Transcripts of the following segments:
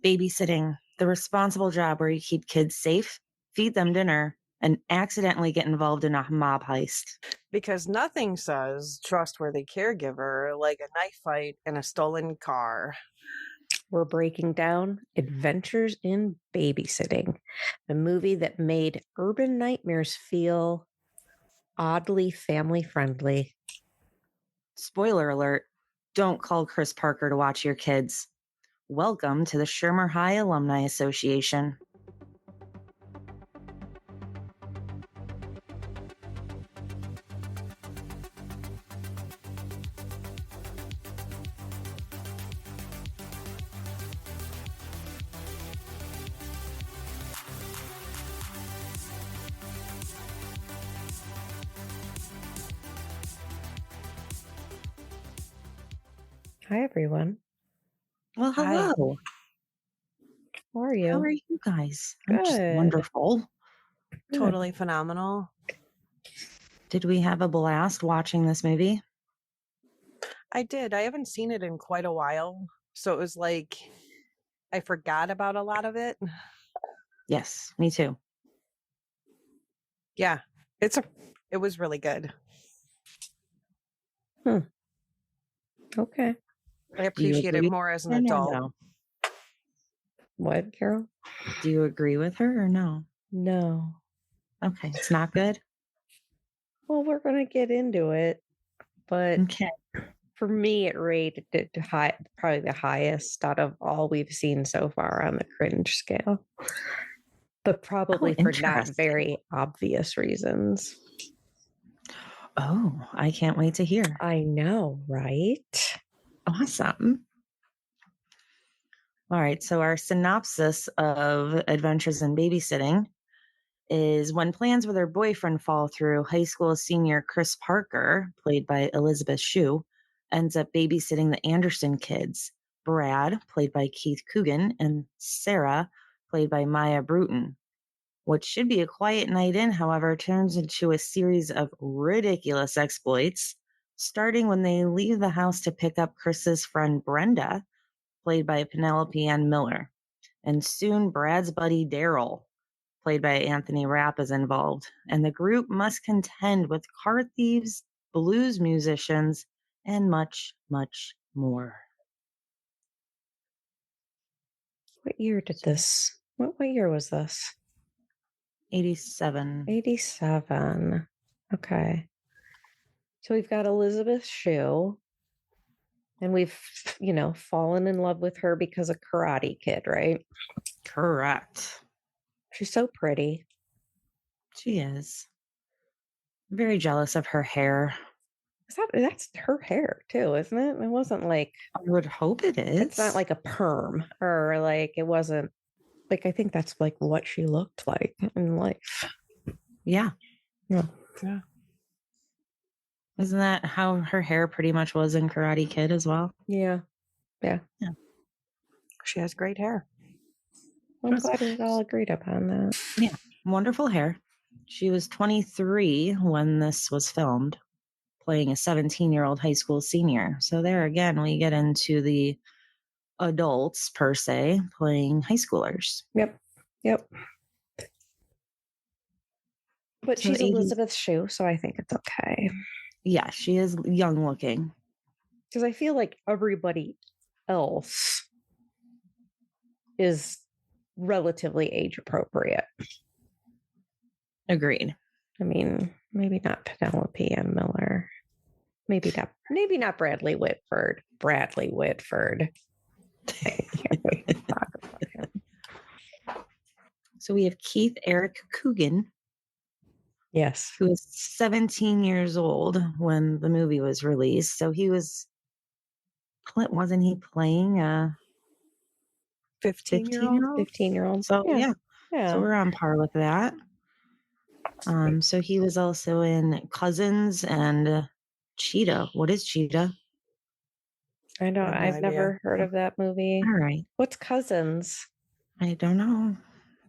Babysitting, the responsible job where you keep kids safe, feed them dinner, and accidentally get involved in a mob heist. Because nothing says trustworthy caregiver like a knife fight and a stolen car. We're breaking down Adventures in Babysitting, a movie that made urban nightmares feel oddly family-friendly. Spoiler alert, don't call Chris Parker to watch your kids. Welcome to the Shermer High Alumni Association. Hi, everyone. Well, Hi. hello. How are you? How are you guys? I'm just Good. wonderful. Totally phenomenal. Did we have a blast watching this movie? I did. I haven't seen it in quite a while. So it was like I forgot about a lot of it. Yes, me too. Yeah. It was really good. Okay. I appreciate it more as an adult. No? What, Carol? Do you agree with her or no? No. Okay, it's not good? Well, we're going to get into it, but Okay. for me, it rated it high, probably the highest out of all we've seen so far on the cringe scale, but probably for not interesting. very obvious reasons. Oh, I can't wait to hear. I know, right? Awesome. All right, so our synopsis of Adventures in Babysitting is when plans with her boyfriend fall through, high school senior Chris Parker, played by Elisabeth Shue, ends up babysitting the Anderson kids. Brad, played by Keith Coogan, and Sarah, played by Maya Bruton. What should be a quiet night in, however, turns into a series of ridiculous exploits, starting when they leave the house to pick up Chris's friend Brenda, played by Penelope Ann Miller. And soon Brad's buddy Daryl, played by Anthony Rapp, is involved. And the group must contend with car thieves, blues musicians, and much, much more. What year did this? What year was this? 87. 87. Okay. So we've got Elisabeth Shue, and we've, fallen in love with her because of Karate Kid, right? Correct. She's so pretty. She is. Very jealous of her hair. That's her hair too, isn't it? It wasn't like, I would hope it is. it's not like a perm, or like it wasn't like, I think that's like what she looked like in life. Yeah. Yeah. Isn't that how her hair pretty much was in Karate Kid as well? Yeah. She has great hair. I'm glad we all agreed upon that. Yeah. Wonderful hair. She was 23 when this was filmed, playing a 17-year-old high school senior. So there again, we get into the adults, per se, playing high schoolers. Yep. But So she's 80s. Elisabeth Shue, so I think it's okay. Yeah, she is young looking. Because I feel like everybody else is relatively age appropriate. Agreed. I mean, maybe not Penelope Ann Miller. Maybe not Bradley Whitford. Bradley Whitford. I can't wait to talk about him. So we have Keith Eric Coogan. Yes. Who was 17 years old when the movie was released. So he wasn't he playing a 15-year-old? 15-year-old. So yeah. Yeah. So we're on par with that. So he was also in Cousins and Cheetah. What is Cheetah? I know. I've never heard of that movie. All right. What's Cousins? I don't know.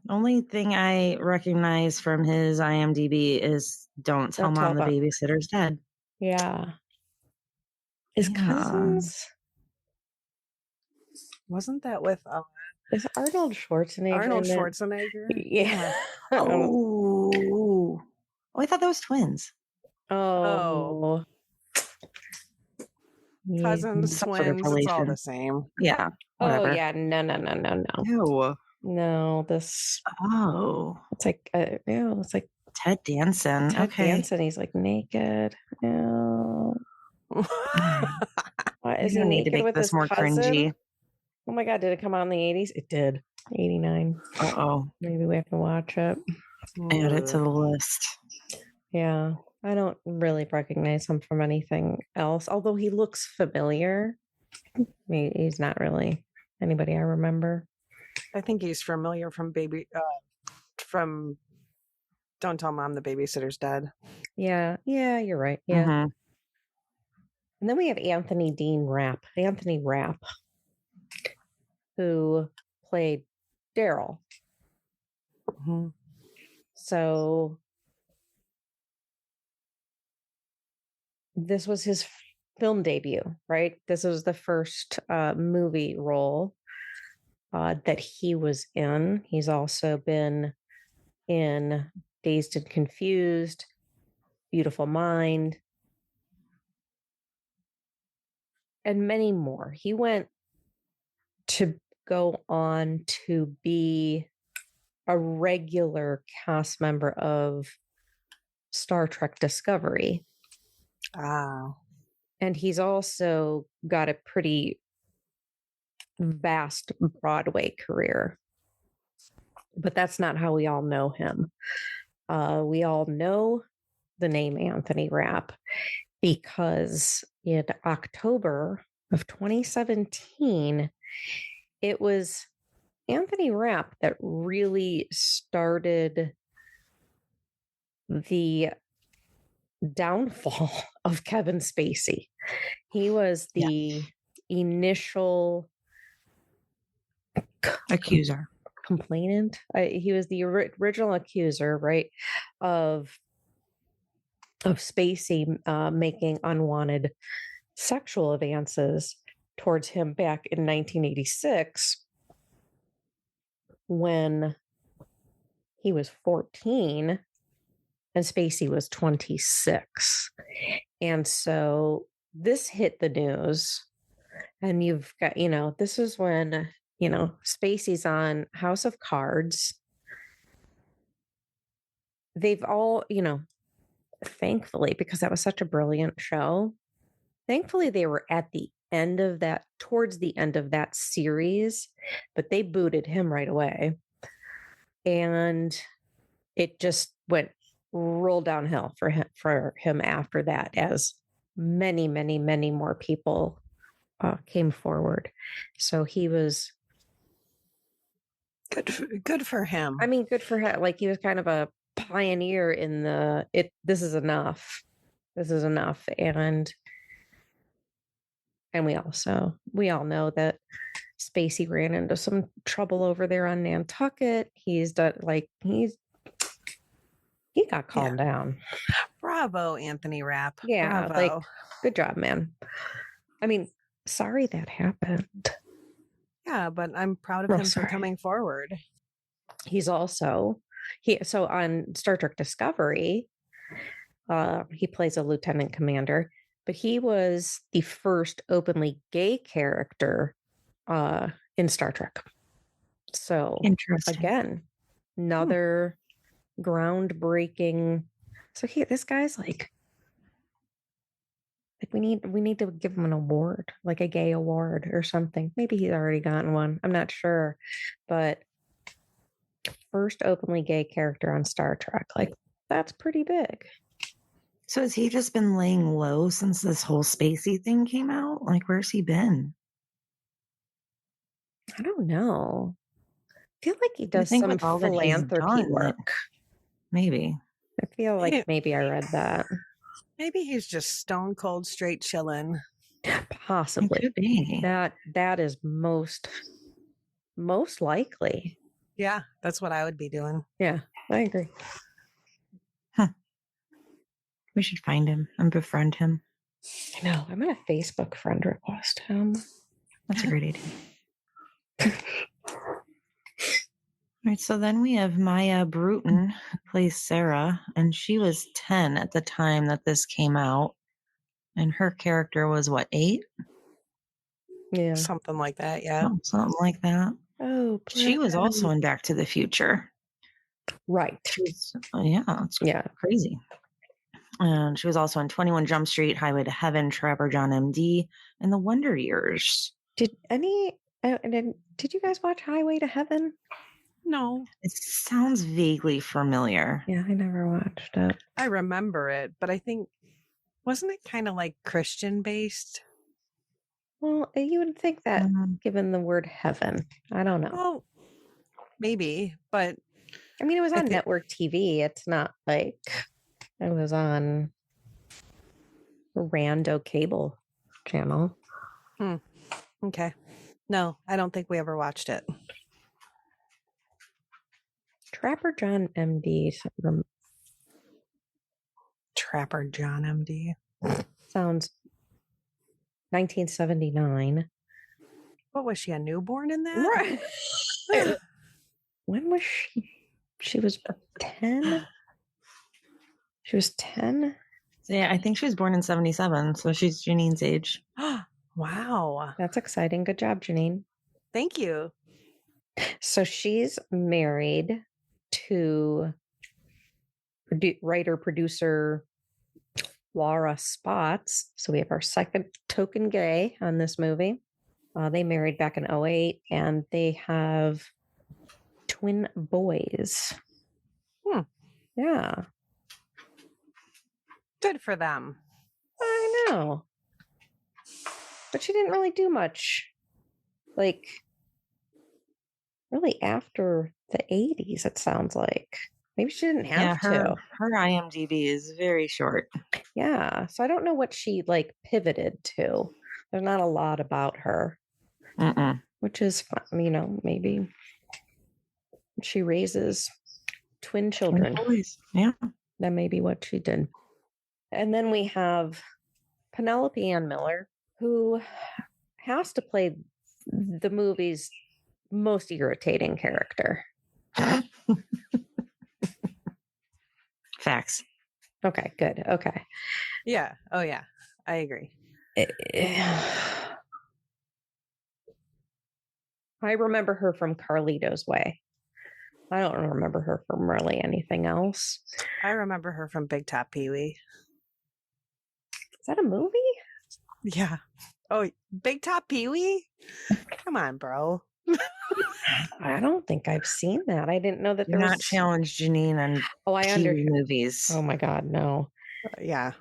Only thing I recognize from his IMDb is Don't Tell Mom the Babysitter's Dead. Yeah. Is Cousins? Wasn't that with Is Arnold Schwarzenegger? Arnold in it? Schwarzenegger. Yeah. Oh, I thought that was twins. Oh. Yeah. Cousins, Some sort of twins, it's all relation. the same. Yeah. Oh Whatever. yeah, no. Ew. No, this Oh, it's like it's like Ted Danson. Ted Okay. Danson. He's like naked. No. What, is You he don't need to naked make with this his more cousin? cringy. Oh my god, did it come out in the 80s? It did. 89. Uh-oh. Maybe we have to watch it. Add it to the list. Yeah. I don't really recognize him from anything else, although he looks familiar. He's not really anybody I remember. I think he's familiar from from Don't Tell Mom the Babysitter's Dead. Yeah, you're right. Yeah. Mhm. And then we have Anthony Rapp, who played Daryl. Mhm. So this was his film debut, right? This was the first movie role that he was in. He's also been in Dazed and Confused, Beautiful Mind, and many more. He went to go on to be a regular cast member of Star Trek Discovery. Ah. And he's also got a pretty vast Broadway career. But that's not how we all know him. We all know the name Anthony Rapp because in October of 2017, it was Anthony Rapp that really started the downfall of Kevin Spacey. He was the initial Accuser. complainant. He was the original accuser, right, of Spacey making unwanted sexual advances towards him back in 1986 when he was 14 and Spacey was 26. And so this hit the news, and you've got, this is when, Spacey's on House of Cards. They've all, thankfully, because that was such a brilliant show, thankfully they were at the end of that, towards the end of that series, but they booted him right away. And it just went roll downhill for him after that, as many more people came forward. So he was good for him. I mean, good for him. Like, he was kind of a pioneer in this is enough. And we all know that Spacey ran into some trouble over there on Nantucket. He got calmed down. Bravo, Anthony Rapp. Yeah, bravo. Good job, man. I mean, sorry that happened. Yeah, but I'm proud of him for coming forward. He's also so on Star Trek Discovery, he plays a lieutenant commander, but he was the first openly gay character in Star Trek. So again, another groundbreaking. So this guy's like we need to give him an award, like a gay award or something. Maybe he's already gotten one. I'm not sure, but first openly gay character on Star Trek, like, that's pretty big. So has he just been laying low since this whole Spacey thing came out? Like, where's he been? I don't know. I feel like he does some philanthropy work. Maybe. I feel like maybe I read that. Maybe he's just stone cold straight chilling. Possibly. It could be. That is most likely. Yeah, that's what I would be doing. Yeah, I agree. Huh. We should find him and befriend him. I know. I'm going to Facebook friend request him. That's a great idea. Right, so then we have Maya Bruton, who plays Sarah, and she was 10 at the time that this came out. And her character was what, 8? Yeah. Something like that, yeah. Something like that. Oh, She was also in Back to the Future. right. It's Yeah. crazy. And she was also in 21 Jump Street, Highway to Heaven, Trapper John MD, and The Wonder Years. Did you guys watch Highway to Heaven? No. It sounds vaguely familiar. Yeah, I never watched it. I remember it, but I think, wasn't it kind of like Christian based? Well, you would think that Mhm. given the word heaven. I don't know. Well, maybe, but I mean, it was I on thi- network TV. It's not like it was on a rando cable channel. okay. No, I don't think we ever watched it. Trapper John MD Trapper John MD. sounds 1979. What was she, a newborn in that? Right. When was she? She was 10. She was 10. So yeah, I think she was born in 77, so she's Janine's age. Wow. That's exciting. Good job, Janine. Thank you. So she's married to writer producer Laura Spots. So we have our second token gay on this movie. They married back in 2008 and they have twin boys. Yeah. Good for them. I know. But she didn't really do much. Like, really after the 80s, it sounds like. Maybe she didn't have to. Her IMDb is very short. Yeah. So I don't know what she like pivoted to. There's not a lot about her, which is fun. You know, maybe she raises twin children. Yeah. That may be what she did. And then we have Penelope Ann Miller, who has to play the movie's most irritating character. Facts. Okay, good. Okay. Yeah. Oh, yeah. I agree. I remember her from Carlito's Way. I don't remember her from really anything else. I remember her from Big Top Pee-wee. Is that a movie? Yeah. Oh, Big Top Pee-wee? Come on, bro. I don't think I've seen that. I didn't know that You're there not was... challenged Janine on Pee-wee movies. Oh my God, no. Yeah.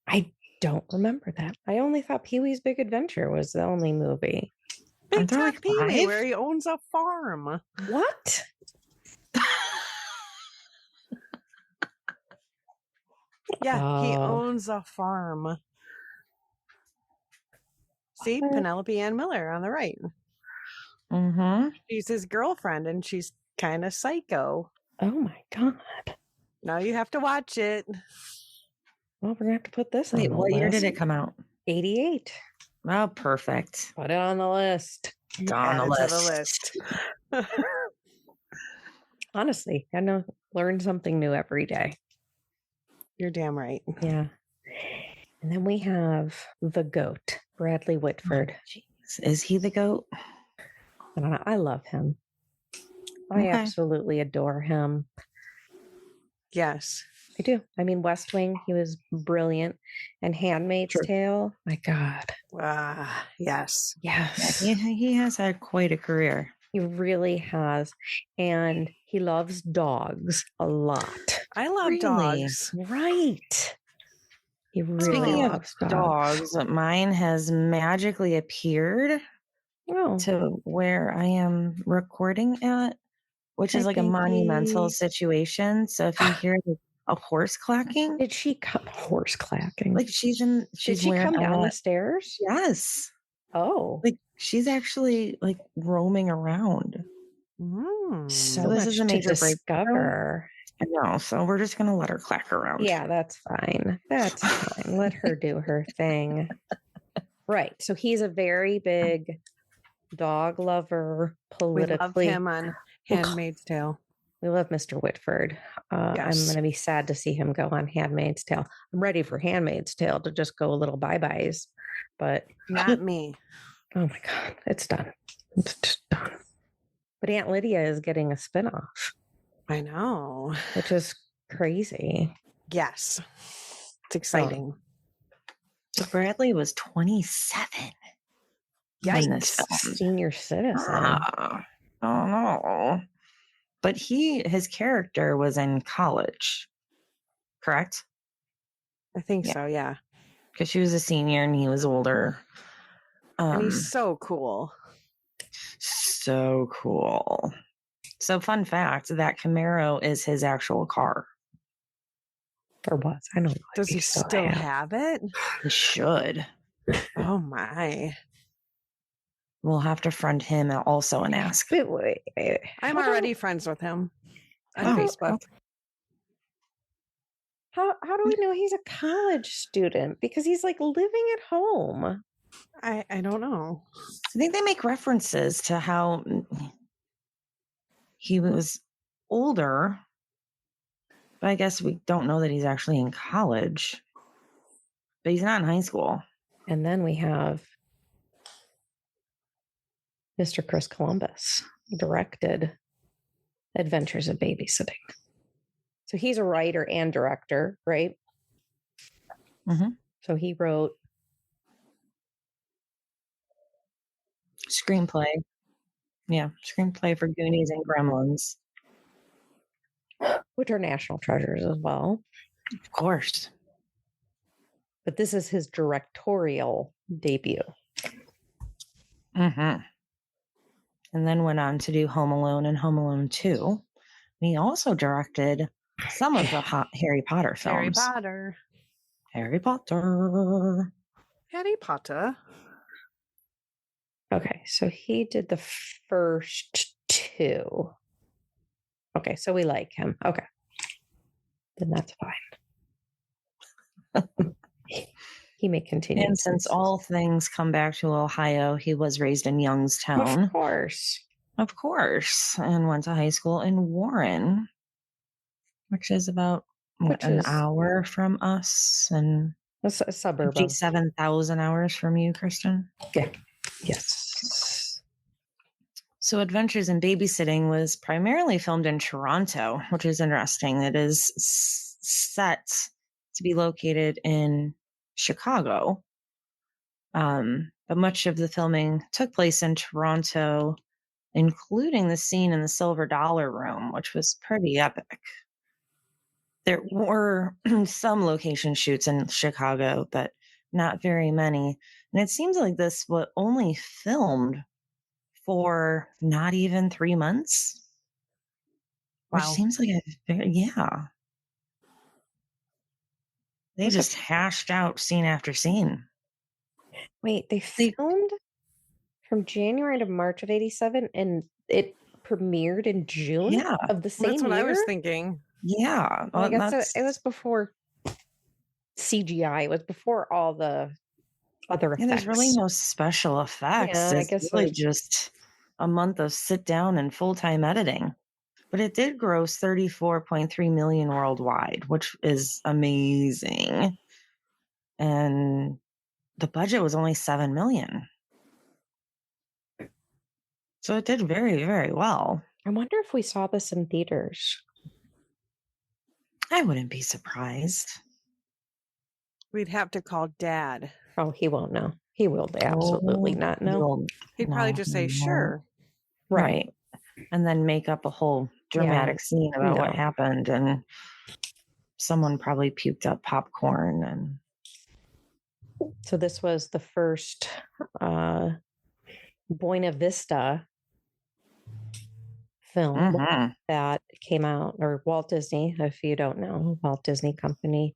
I don't remember that. I only thought Pee-wee's Big Adventure was the only movie. Big Top like Pee-wee, 5? where he owns a farm. What? Yeah, he owns a farm. See, Penelope Ann Miller on the right. She's his girlfriend, and she's kind of psycho. Oh my God. Now you have to watch it. Well, we're going to have to put this on the what year list. did it come out? 88. Oh, perfect. Put it on the list. It's on the list. Honestly, I know, learn something new every day. You're damn right. Yeah. And then we have the GOAT, Bradley Whitford. Jeez. Is he the GOAT? I don't know. I love him. I absolutely adore him. Yes. I do. I mean, West Wing, he was brilliant. And Handmaid's Tale, my God. Yes. Yes. He has had quite a career. He really has. And he loves dogs a lot. I love dogs. Right. He really Speaking loves of dogs, mine has magically appeared to where I am recording at, which is like a monumental situation. So if you hear a horse clacking. Did she come horse clacking? Like did she come down the stairs? Yes. Oh. Like she's actually like roaming around. So this is a major breakthrough. I know. So we're just gonna let her clack around. Yeah, that's fine. That's fine. Let her do her thing. Right. So he's a very big dog lover, politically. We love him on Handmaid's Tale. We love Mr. Whitford. I'm Yes. going to be sad to see him go on Handmaid's Tale. I'm ready for Handmaid's Tale to just go a little bye-byes, but Not me. oh my God, it's done. It's just done. But Aunt Lydia is getting a spinoff, I know. which is crazy. Yes. It's exciting. So Bradley was 27 when this Yikes. filmed. Senior citizen. Oh no. But his character was in college, correct? I think Yeah. so, yeah. Because she was a senior and he was older. And he's so cool. So cool. So fun fact, that Camaro is his actual car. Or was. I don't know. if Does he still have it? He should. Oh my. We'll have to friend him also and ask. Wait. I'm How do- already friends with him on Oh, Facebook. How do we know he's a college student? Because he's like living at home. I don't know. I think they make references to how he was older, but I guess we don't know that he's actually in college. But he's not in high school. And then we have Mr. Chris Columbus directed Adventures of Babysitting. So he's a writer and director, right? Mm-hmm. So he wrote Screenplay. Yeah, screenplay for Goonies and Gremlins. which are national treasures as well. Of course. But this is his directorial debut. Mm-hmm. And then went on to do Home Alone and Home Alone 2. And he also directed some of the Harry Potter films. Harry Potter. Harry Potter. Harry Potter. Okay, so he did the first two. Okay, so we like him. Okay. Then that's fine. He may continue. And since all things come back to Ohio, he was raised in Youngstown. Of course. Of course. And went to high school in Warren, which is about an hour from us and a suburb of 57,000 hours from you, Kristen. Yeah. Yes. So Adventures in Babysitting was primarily filmed in Toronto, which is interesting. It is set to be located in Chicago. But much of the filming took place in Toronto, including the scene in the Silver Dollar Room, which was pretty epic. There were some location shoots in Chicago, but not very many. And it seems like this was only filmed for not even 3 months. Which Wow. seems like yeah. They just hashed out scene after scene. Wait, they filmed from January to March of 87 and it premiered in June of the same year? That's what I was thinking. Yeah. Well, I guess it was before CGI. It was before all the other effects. Yeah, there's really no special effects. Yeah, I it's guess really just a month of sit down and full-time editing. But it did gross 34.3 million worldwide, which is amazing. And the budget was only 7 million. So it did very, very well. I wonder if we saw this in theaters. I wouldn't be surprised. We'd have to call Dad. Oh, he won't know. He will absolutely not know. He'd probably just say, sure. Right. And then make up a whole dramatic scene about what happened. And someone probably puked up popcorn. And so this was the first Buena Vista film that came out, or Walt Disney, if you don't know, Walt Disney Company,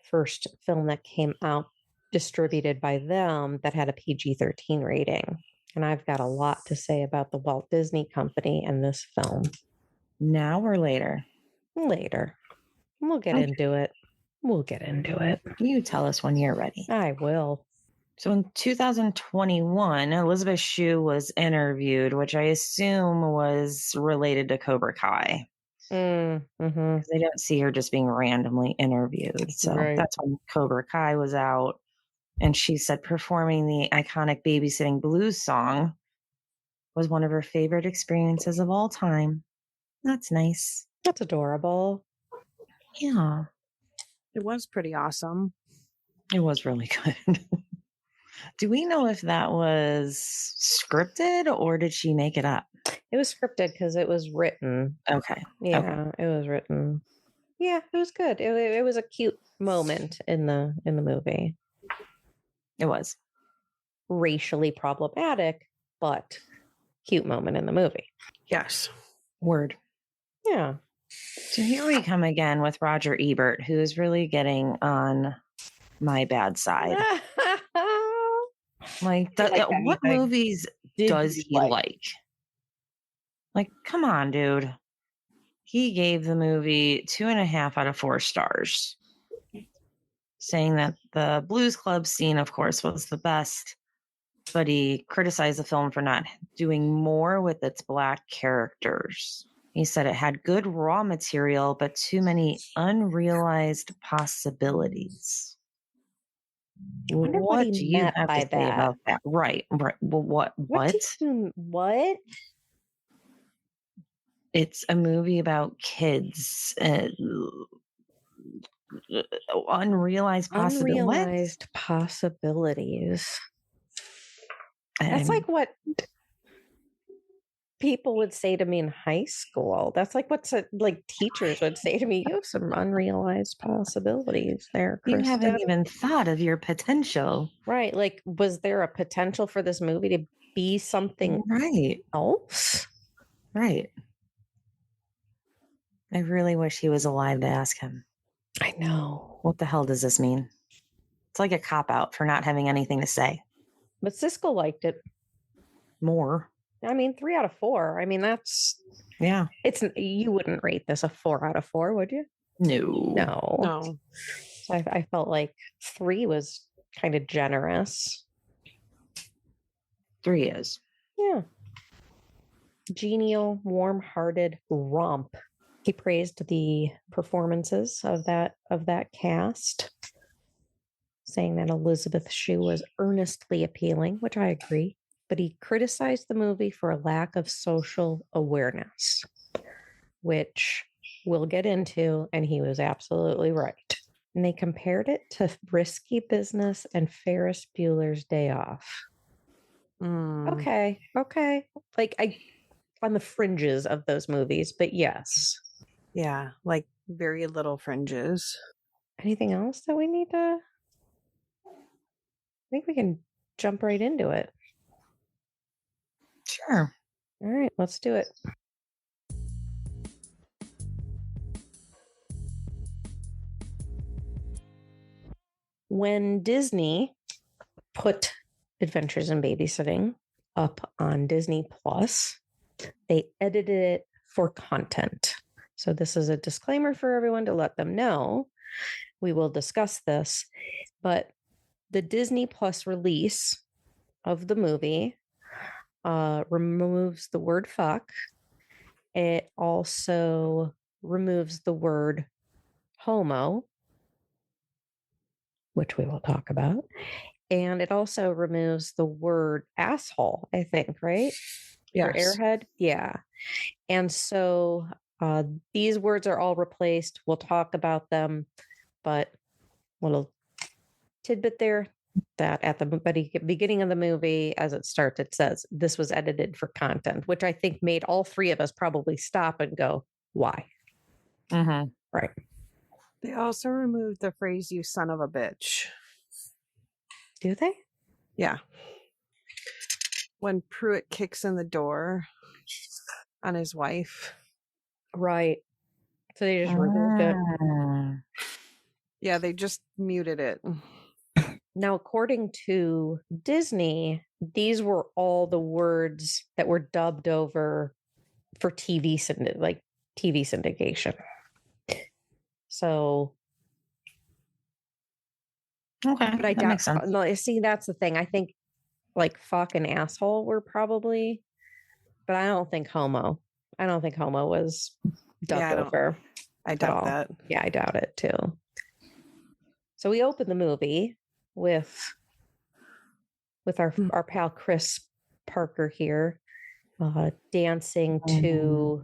first film that came out distributed by them that had a PG-13 rating. And I've got a lot to say about the Walt Disney Company and this film. Now or later? Later. We'll get into it. We'll get into it. You tell us when you're ready. I will. So in 2021, Elisabeth Shue was interviewed, which I assume was related to Cobra Kai. Mm-hmm. They don't see her just being randomly interviewed. So Right. that's when Cobra Kai was out. And she said performing the iconic Babysitting Blues song was one of her favorite experiences of all time. That's nice. That's adorable. Yeah, It was pretty awesome. it was really good. Do we know if that was scripted or did she make it up? It was scripted because it was written. Okay. Yeah, it was written. Yeah, it was good. It was a cute moment in the movie. It was. Racially problematic, but cute moment in the movie. Yes. Word. Yeah. So here we come again with Roger Ebert, who is really getting on my bad side. Like, what movies does he like? Like, come on, dude. He gave the movie 2.5 out of 4 stars, saying that the Blues Club scene, of course, was the best, but he criticized the film for not doing more with its Black characters. He said it had good raw material, but too many unrealized possibilities. What do you have to say about that? Right. Well, what? What? It's a movie about kids. Unrealized possibilities. Unrealized possibilities. That's like what people would say to me in high school. That's like what like teachers would say to me. You have some unrealized possibilities there, Kristen. You haven't even thought of your potential. Right. Like, was there a potential for this movie to be something else? Right. I really wish he was alive to ask him. I know. What the hell does this mean? It's like a cop-out for not having anything to say. But Siskel liked it. More. I mean, 3 out of 4. I mean, that's... Yeah. You wouldn't rate this a 4 out of 4, would you? No. So I felt like 3 was kind of generous. 3 is. Yeah. Genial, warm-hearted romp. He praised the performances of that cast, saying that Elisabeth Shue was earnestly appealing, which I agree. But he criticized the movie for a lack of social awareness, which we'll get into, and he was absolutely right. And they compared it to Risky Business and Ferris Bueller's Day Off. Okay. Like, on the fringes of those movies, but yes. Yeah, like very little fringes. Anything else that we need to... I think we can jump right into it. Sure. All right, let's do it. When Disney put Adventures in Babysitting up on Disney Plus, they edited it for content. So this is a disclaimer for everyone to let them know. We will discuss this, but the Disney Plus release of the movie removes the word fuck. It also removes the word homo, which we will talk about. And it also removes the word asshole, I think, right? Yes. For airhead. Yeah. And so these words are all replaced. We'll talk about them, but little tidbit there that at the beginning of the movie, as it starts, it says this was edited for content, which I think made all 3 of us probably stop and go, why? Mm-hmm. Right. They also removed the phrase, you son of a bitch. Do they? Yeah. When Pruitt kicks in the door on his wife. Right. So they just removed it. Yeah, they just muted it. Now, according to Disney, these were all the words that were dubbed over for TV syndication. So Okay, But I that doubt, makes sense. no, see, that's the thing. I think like fuck and asshole were probably, but I don't think homo. I don't think homo was dubbed over. I at doubt all. that. Yeah, I doubt it too. So we open the movie with our pal Chris Parker here dancing to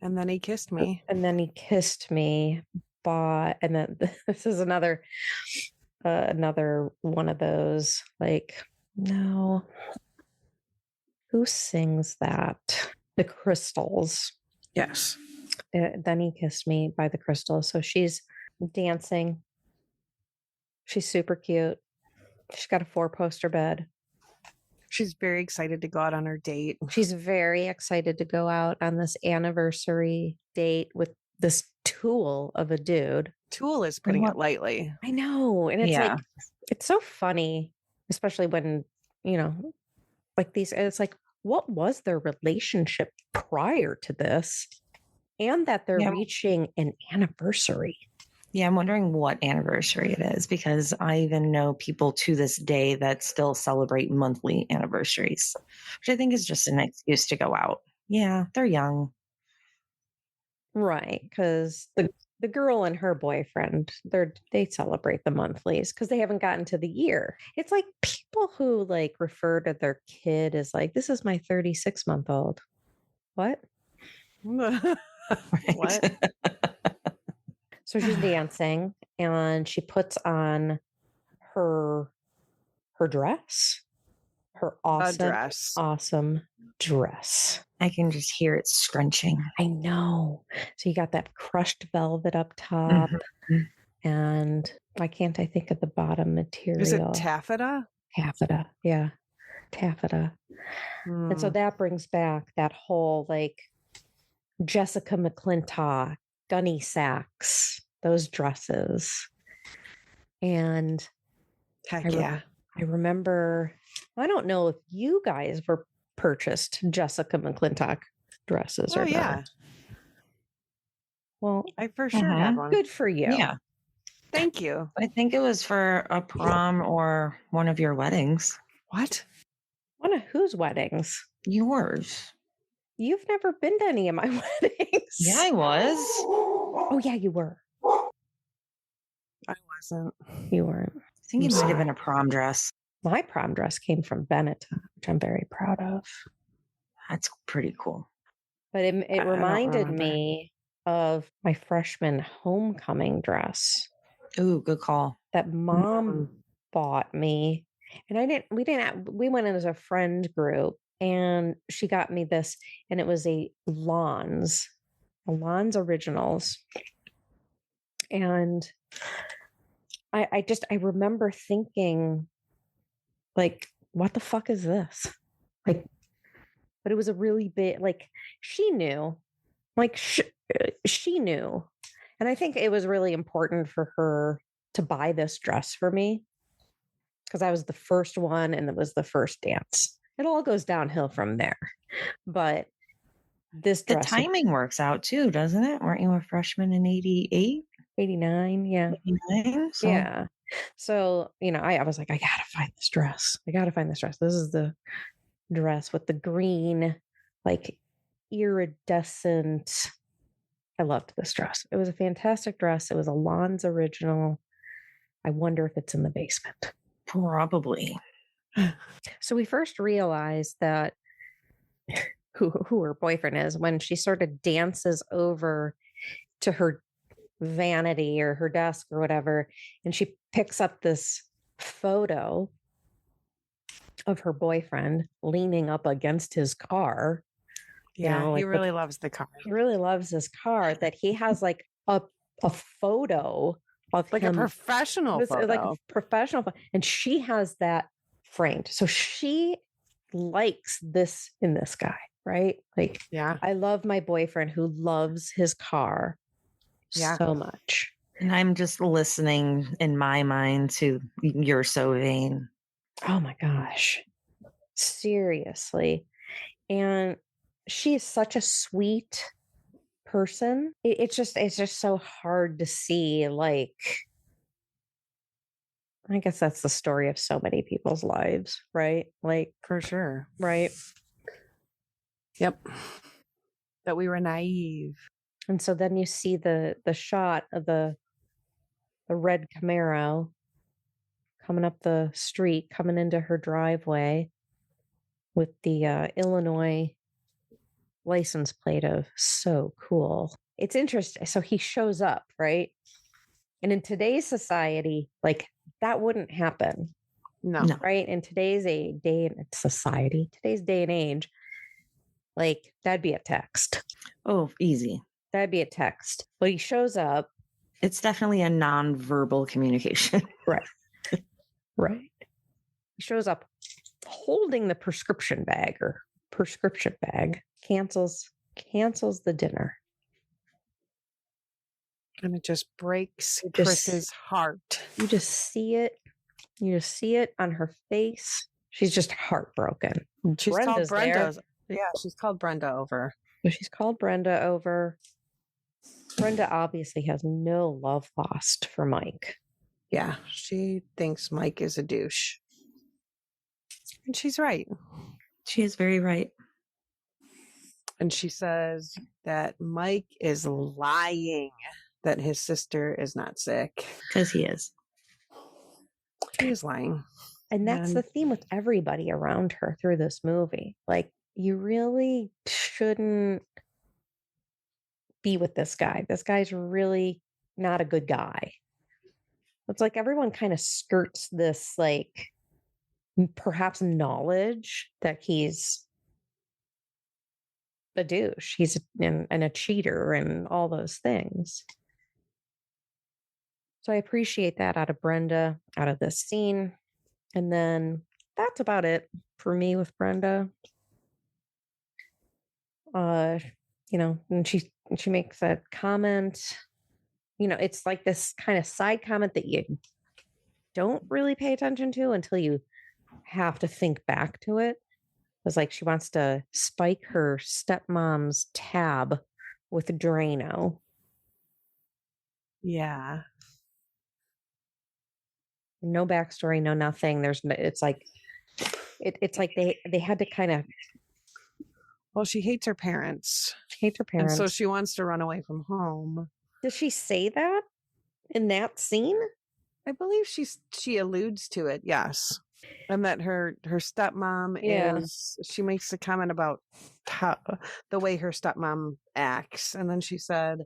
And then he kissed me. and then he kissed me, and then this is another one of those like, no, who sings that? The Crystals. Yes. Then he kissed me by the Crystals. So she's dancing. She's super cute. She's got a 4-poster bed. She's very excited to go out on her date. She's very excited to go out on this anniversary date with this tool of a dude. Tool is putting it lightly. I know. And it's like, it's so funny, especially when, like these, it's like, what was their relationship prior to this? And that they're reaching an anniversary. Yeah, I'm wondering what anniversary it is, because I even know people to this day that still celebrate monthly anniversaries, which I think is just an excuse to go out. Yeah, they're young. Right, because the girl and her boyfriend, they celebrate the monthlies because they haven't gotten to the year. It's like people who like refer to their kid as like, this is my 36-month-old. What? What? So she's dancing and she puts on her dress, her awesome dress. I can just hear it scrunching. I know. So you got that crushed velvet up top. Mm-hmm. And why can't I think of the bottom material? Is it taffeta? Taffeta. Yeah. Taffeta. And so that brings back that whole like Jessica McClintock, Gunny Sacks, those dresses. And I remember, I don't know if you guys were purchased Jessica McClintock dresses or not. Well, I for sure had one. Good for you. Yeah. Thank you. I think it was for a prom or one of your weddings. What? One of whose weddings? Yours. You've never been to any of my weddings. Yeah, I was. Oh, yeah, you were. I wasn't. You weren't. I think it might have been a prom dress. My prom dress came from Benetton, which I'm very proud of. That's pretty cool. But it reminded me of my freshman homecoming dress. Ooh, good call. That mom bought me. And we went in as a friend group and she got me this, and it was a Lons Originals. And I remember thinking, like, what the fuck is this? Like, but it was a really big, like, she knew, like, she knew. And I think it was really important for her to buy this dress for me because I was the first one and it was the first dance. It all goes downhill from there. But this dress. The timing works out too, doesn't it? Weren't you a freshman in 88? 89, yeah. 89, so. Yeah. So, I was like, I gotta find this dress. This is the dress with the green, like, iridescent. I loved this dress. It was a fantastic dress. It was a Lons original. I wonder if it's in the basement. Probably. So we first realized that who her boyfriend is when she sort of dances over to her vanity or her desk or whatever, and she picks up this photo of her boyfriend leaning up against his car. Yeah, he really loves the car. He really loves his car, that he has like a photo of like him, a professional photo. Like a professional, and she has that framed. So she likes this in this guy, right? Like, yeah, I love my boyfriend who loves his car so much. And I'm just listening in my mind to You're So Vain. Oh my gosh. Seriously. And she is such a sweet person. It's just so hard to see like I guess that's the story of so many people's lives, right? Like, For sure. right. Yep. That we were naive. And so then you see the shot of the red Camaro coming up the street, coming into her driveway with the Illinois license plate of so cool. It's interesting. So he shows up, right? And in today's society, like that wouldn't happen. No. Right? In today's today's day and age, like that'd be a text. Oh, easy. That'd be a text. But he shows up. It's definitely a non-verbal communication. Right. Right. He shows up holding the prescription bag, cancels the dinner. And it just breaks Chris's heart. You just see it. You just see it on her face. She's just heartbroken. She's Brenda's called Brenda. there. Yeah, she's called Brenda over. So she's called Brenda over. Brenda obviously has no love lost for Mike. Yeah, she thinks Mike is a douche. And she's right. She is very right. And she says that Mike is lying that his sister is not sick. Because he is. He is lying. And that's the theme with everybody around her through this movie. Like, you really shouldn't be with this guy. This guy's really not a good guy. It's like everyone kind of skirts this, like, perhaps knowledge that he's a douche. He's and a cheater and all those things. So I appreciate that out of Brenda, out of this scene. And then that's about it for me with Brenda. And she makes a comment. It's like this kind of side comment that you don't really pay attention to until you have to think back to it. It's like she wants to spike her stepmom's tab with Drano. Yeah. No backstory, no nothing. It's like they had to kind of. Well, she hates her parents. She hates her parents. And so she wants to run away from home. Does she say that in that scene? I believe she alludes to it, yes. And that her stepmom is, she makes a comment about the way her stepmom acts. And then she said,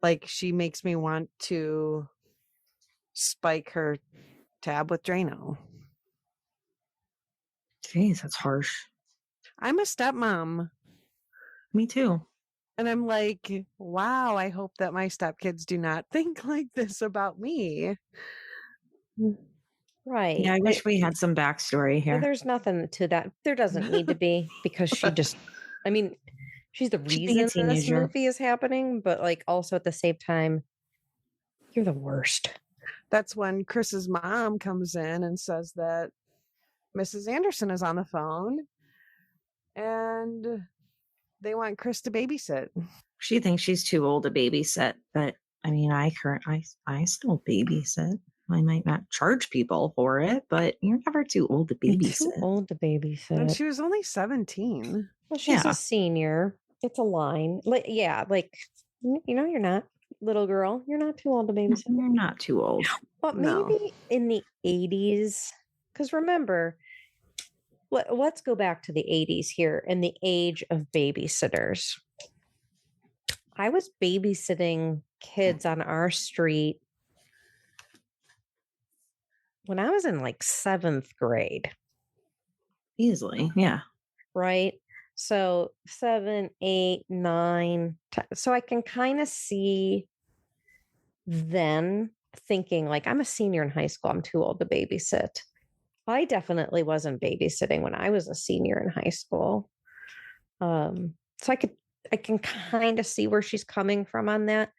like, she makes me want to spike her tab with Drano. Jeez, that's harsh. I'm a stepmom. Me too. And I'm like, wow, I hope that my stepkids do not think like this about me. Right. Yeah, I wish we had some backstory here. There's nothing to that. There doesn't need to be, because she's the reason this movie is happening, but like also at the same time, you're the worst. That's when Chris's mom comes in and says that Mrs. Anderson is on the phone and they want Chris to babysit. She thinks she's too old to babysit, but I mean, I still babysit. I might not charge people for it, but you're never too old to babysit. Too old to babysit. And she was only 17. Well, she's a senior. It's a line. You're not. Little girl, you're not too old to babysit. You're not too old. But maybe in the 80s, because remember, let's go back to the 80s here in the age of babysitters. I was babysitting kids on our street when I was in like 7th grade. Easily, yeah. Right? So 7, 8, 9. So I can kind of see then thinking like, I'm a senior in high school. I'm too old to babysit. I definitely wasn't babysitting when I was a senior in high school. So I can kind of see where she's coming from on that.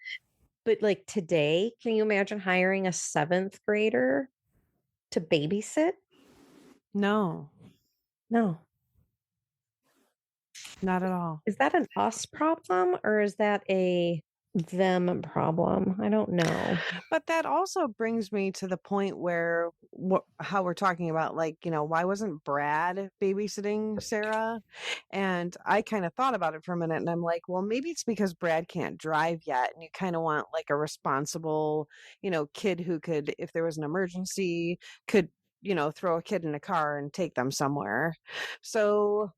But like today, can you imagine hiring a 7th grader to babysit? No. Not at all. Is that an us problem, or is that a them problem. I don't know. But that also brings me to the point where how we're talking about, like, why wasn't Brad babysitting Sarah? And I kind of thought about it for a minute, and I'm like, well, maybe it's because Brad can't drive yet, and you kind of want like a responsible, kid who could, if there was an emergency, could, throw a kid in a car and take them somewhere. So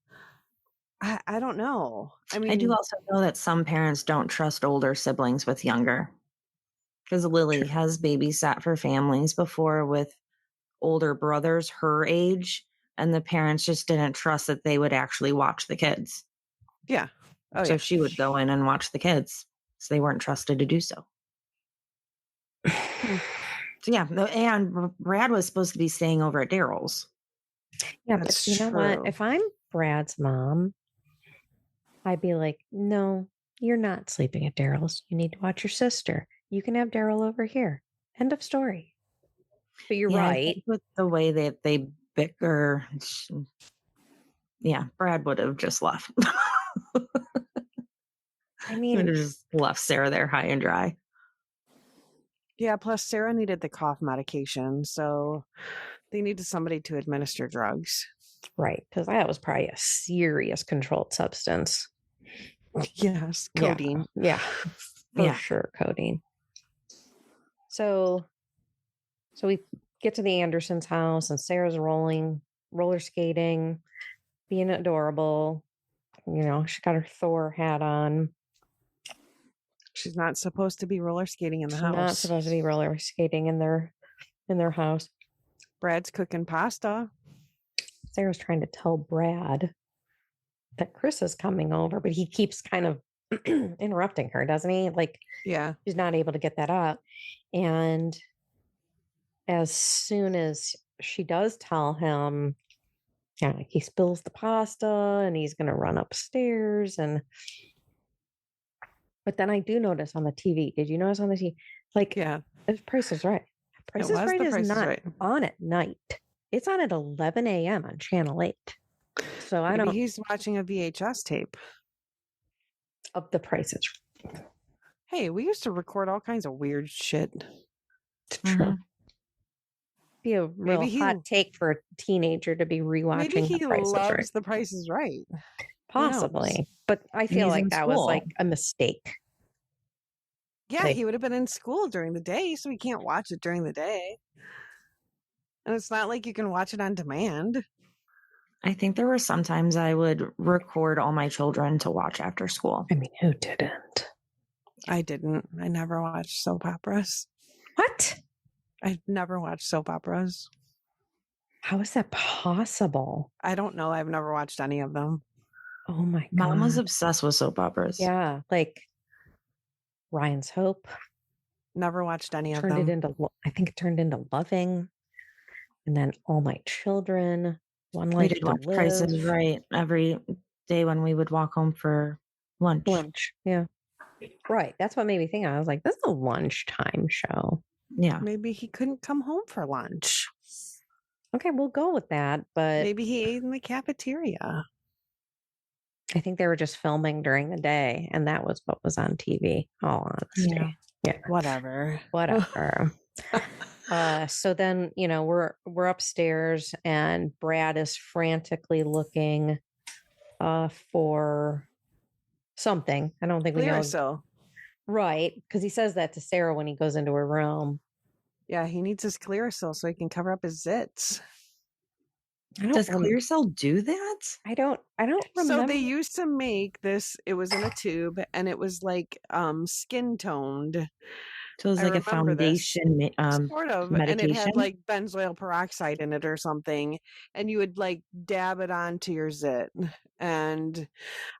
I don't know. I I do mean, also know that some parents don't trust older siblings with younger. Because Lily has babysat for families before with older brothers her age, and the parents just didn't trust that they would actually watch the kids. yeah. Oh, So yeah. she would go in and watch the kids. So they weren't trusted to do so. So yeah, and Brad was supposed to be staying over at Daryl's. Yeah, That's but you know what? true. If I'm Brad's mom, I'd be like, no, you're not sleeping at Daryl's. You need to watch your sister. You can have Daryl over here. End of story. But you're Yeah, I right. think with the way that they bicker, yeah, Brad would have just left. I He would mean, have just left Sarah there high and dry. Yeah, plus Sarah needed the cough medication, so they needed somebody to administer drugs. right, because that was probably a serious controlled substance. Yes, codeine. Yeah, for Yeah. sure, codeine. So we get to the Andersons' house, and Sarah's roller skating, being adorable. She got her Thor hat on. She's not supposed to be roller skating in the She's house. not supposed to be roller skating in their house. Brad's cooking pasta. Sarah's trying to tell Brad that Chris is coming over, but he keeps kind of interrupting her, doesn't he? Like, Yeah. she's not able to get that up. And as soon as she does tell him, like he spills the pasta and he's going to run upstairs. But then I do notice on the TV, did you notice on the TV? Like, Yeah. Price is Right. Price is Right is not on at night. It's on at 11 a.m. on Channel 8. So Maybe he's watching a VHS tape of the prices. Hey, we used to record all kinds of weird shit. It's true. Be a real hot take for a teenager to be rewatching. Maybe he The Price loves is Right. The Price is Right. Possibly, but I feel like that was like a mistake. Yeah, he would have been in school during the day, so he can't watch it during the day. And it's not like you can watch it on demand. I think there were sometimes I would record all my children to watch after school. I mean, who didn't? I didn't. I never watched soap operas. What? I've never watched soap operas. How is that possible? I don't know. I've never watched any of them. Oh my God. Mom was obsessed with soap operas. Yeah, like Ryan's Hope. Never watched any of them. I think it turned into Loving. And then All My Children. One Life to Live. Price is Right every day when we would walk home for lunch. Yeah. Right. That's what made me think. I was like, this is a lunchtime show. Yeah. Maybe he couldn't come home for lunch. Okay, we'll go with that. But maybe he ate in the cafeteria. I think they were just filming during the day, and that was what was on TV. All honesty. Yeah. Whatever. So then, we're upstairs, and Brad is frantically looking for something. I don't think we know. So. Right, because he says that to Sarah when he goes into her room. Yeah, he needs his Clearasil so he can cover up his zits. Does Clearasil do that? I don't remember. So they used to make this. It was in a tube, and it was like skin toned. So it was like a foundation sort of, medication. And it had like benzoyl peroxide in it or something, and you would like dab it onto your zit. And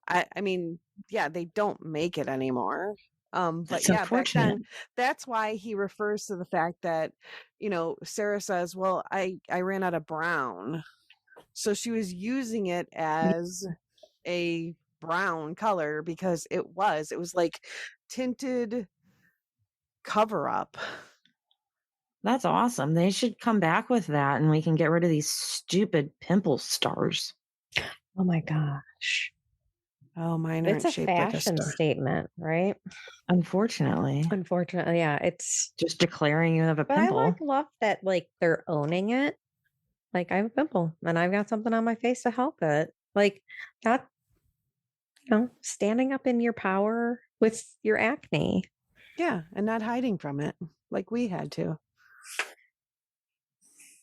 I mean, yeah, they don't make it anymore. But yeah, back then, that's why he refers to the fact that, Sarah says, well, I ran out of brown. So she was using it as a brown color because it was like tinted cover up. That's awesome. They should come back with that and we can get rid of these stupid pimple stars. Oh my gosh. Oh, mine It's aren't a shaped like a fashion star. statement, right? Unfortunately, Unfortunately, yeah. It's just declaring you have a but I pimple. love that like they're owning it. Like I have a pimple and I've got something on my face to help it. Like that, standing up in your power with your acne. Yeah, and not hiding from it like we had to.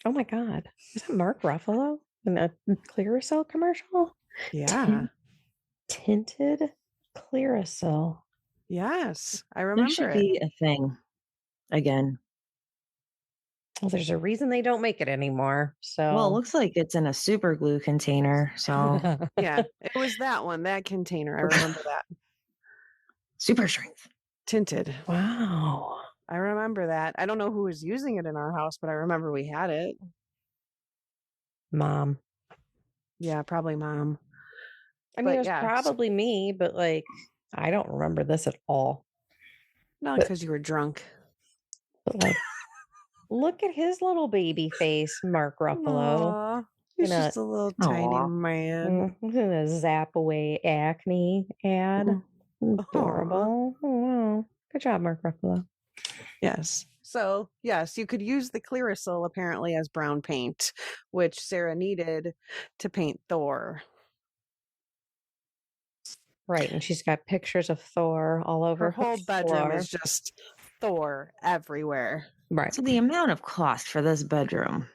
Oh my God. Is that Mark Ruffalo in a Clearasil commercial? Yeah. Tinted Clearasil. Yes, I This remember should it. be a thing again. Well, there's a reason they don't make it anymore. So Well, it looks like it's in a super glue container. So Yeah, it was that one, that container. I remember that. super strength. Tinted. Wow. I remember that. I don't know who was using it in our house, but I remember we had it. Mom. Yeah, probably mom. I mean, But it was yeah, probably me, but like, I don't remember this at all. not because you were drunk. But like, look at his little baby face, Mark Ruffalo. Aw, he's In a, just a little tiny Aw. man. in a zap away acne ad. Adorable. Oh, wow. Good job, Mark Ruffalo. Yes. So, yes, you could use the Clearasil apparently as brown paint, which Sarah needed to paint Thor. Right. And she's got pictures of Thor all over Her whole bedroom floor. is just Thor everywhere. Right. So the amount of cost for this bedroom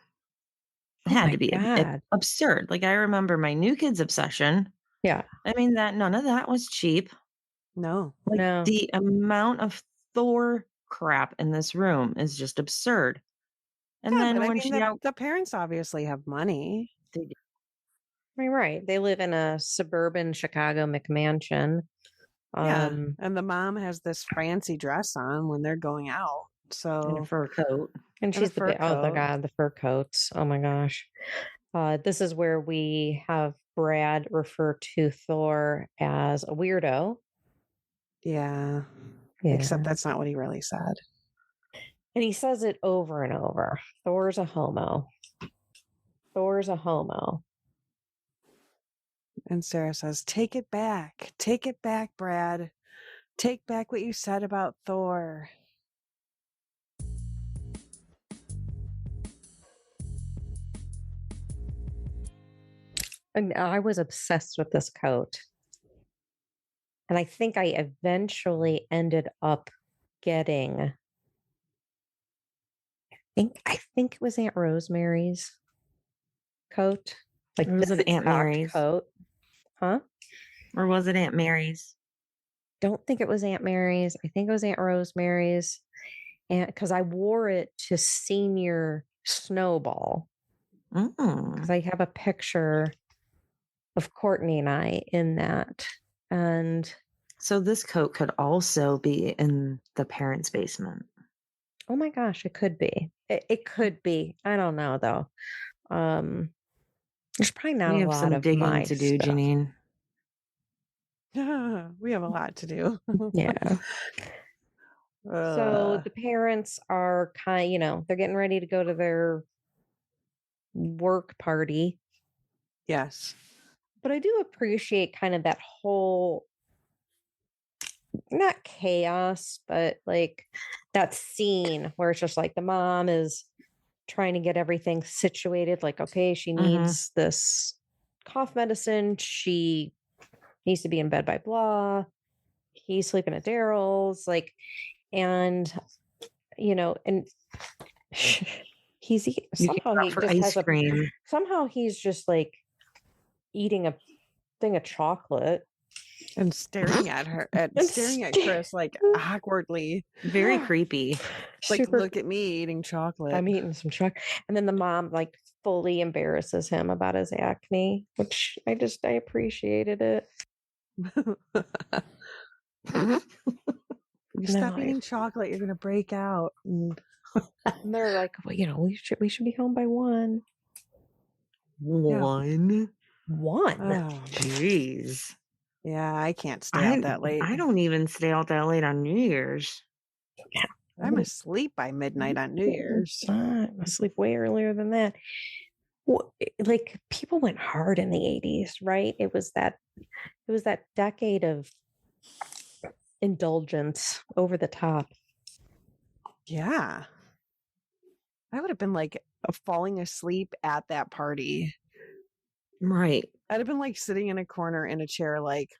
Oh had my to be God. absurd. Like I remember my new kids' obsession. Yeah. I mean, that none of that was cheap. No. Like No. the amount of Thor crap in this room is just absurd. And Yeah, then but I when mean, she the parents obviously have money. I mean, right. They live in a suburban Chicago McMansion. Yeah. And the mom has this fancy dress on when they're going out. in a So, fur coat. And a she's fur oh my coat. God, the fur coats. Oh my gosh. This is where we have Brad refer to Thor as a weirdo. Yeah. Yeah. Except that's not what he really said. And he says it over and over. Thor's a homo. Thor's a homo. And Sarah says, take it back. Take it back, Brad. Take back what you said about Thor. And I was obsessed with this coat. And I think I eventually ended up getting I think it was Aunt Rosemary's coat. Like Or was this it Aunt exact Mary's? coat. Huh? Or was it Aunt Mary's? Don't think it was Aunt Mary's. I think it was Aunt Rosemary's. And because I wore it to senior snowball. Because I have a picture of Courtney and I in that. And so this coat could also be in the parents' basement. oh my gosh, it could be. It could be. I don't know though. There's probably not We a have lot some of digging my to do, stuff. Janine. We have a lot to do. Yeah. So the parents are they're getting ready to go to their work party. Yes. But I do appreciate kind of that whole, not chaos, but like that scene where it's just like the mom is trying to get everything situated. Like, okay, she needs this cough medicine. She needs to be in bed by blah. He's sleeping at Daryl's. Like, and, and somehow he just has cream. somehow he's just like eating a thing of chocolate. And staring at her, staring at Chris like awkwardly. Very creepy. Like, look at me eating chocolate. I'm eating some chocolate. And then the mom like fully embarrasses him about his acne, which I appreciated it. You stop eating chocolate, you're gonna break out. And they're like, well, we should be home by 1. One. Oh, jeez. Yeah, I can't stay out that late. I don't even stay out that late on New Year's. Yeah. I'm asleep by midnight on New Year's. I'm asleep way earlier than that. like people went hard in the 80s, right? It was that decade of indulgence over the top. Yeah. I would have been like falling asleep at that party. Right. I'd have been like sitting in a corner in a chair, like,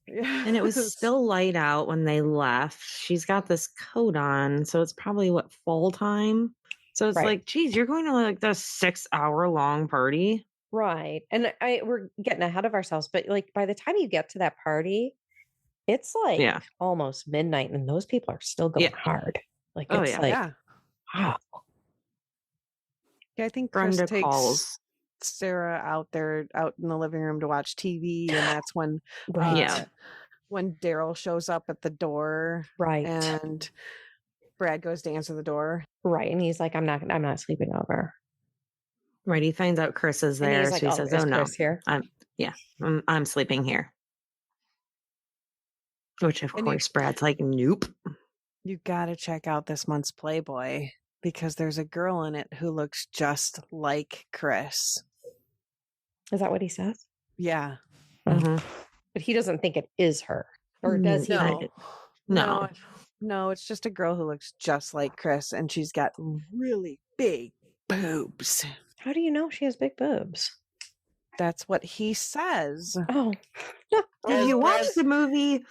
And it was still light out when they left. She's got this coat on, so it's probably fall time. So it's like, geez, you're going to like the 6-hour long party. Right. And we're getting ahead of ourselves, but like by the time you get to that party, it's like almost midnight and those people are still going hard. Like it's wow. Yeah, I think Chris takes Sarah out in the living room to watch TV, and that's when when Daryl shows up at the door, and Brad goes to answer the door, and he's like, I'm not sleeping over. Right, he finds out Chris is there, so he says, "Oh no, Chris here? I'm sleeping here." Which of course Brad's like, "Nope." You gotta check out this month's Playboy because there's a girl in it who looks just like Chris. Is that what he says? Yeah. Mm-hmm. But he doesn't think it is her. Or does he? No, it's just a girl who looks just like Chris, and she's got really big boobs. How do you know she has big boobs? That's what he says. Oh. Did you watch the movie?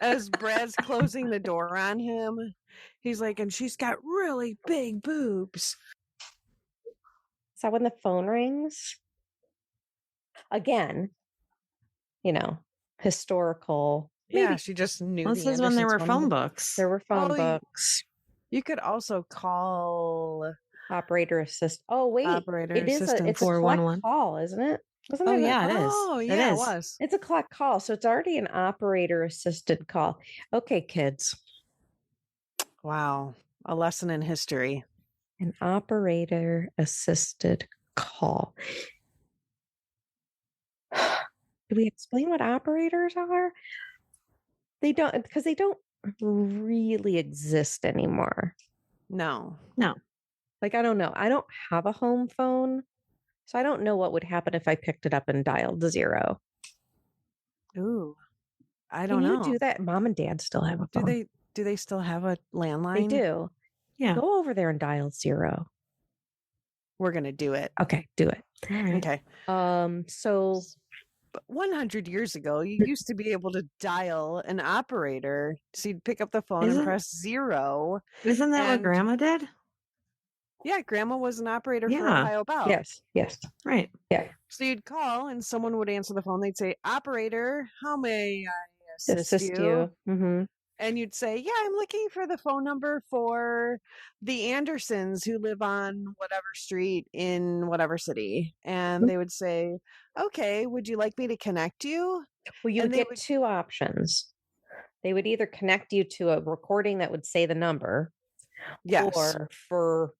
As Brad's closing the door on him, he's like, and she's got really big boobs. Is that when the phone rings? Again, historical. Yeah, she just knew. This is when there were phone books. There were phone books. You could also call operator assist. Oh wait, it's a collect call, isn't it? It is. Oh yeah, it was. It's a collect call, so it's already an operator assisted call. Okay, kids. Wow, a lesson in history. An operator assisted call. Do we explain what operators are? They don't, because they don't really exist anymore. No. Like, I don't know. I don't have a home phone, so I don't know what would happen if I picked it up and dialed 0. Ooh, I don't know. Can you do that? Mom and Dad still have a phone. Do they still have a landline? They do. Yeah. Go over there and dial 0. We're gonna do it. Okay, do it. All right. Okay. So 100 years ago, you used to be able to dial an operator. So you'd pick up the phone and press 0. Isn't that what Grandma did? Yeah, Grandma was an operator for Ohio Bell. Yes. Right. Yeah. So you'd call and someone would answer the phone. They'd say, "Operator, how may I assist you?" Mm-hmm. And you'd say, "Yeah, I'm looking for the phone number for the Andersons who live on whatever street in whatever city." And they would say, "Okay, would you like me to connect you?" Well, you would get 2 options. They would either connect you to a recording that would say the number, or for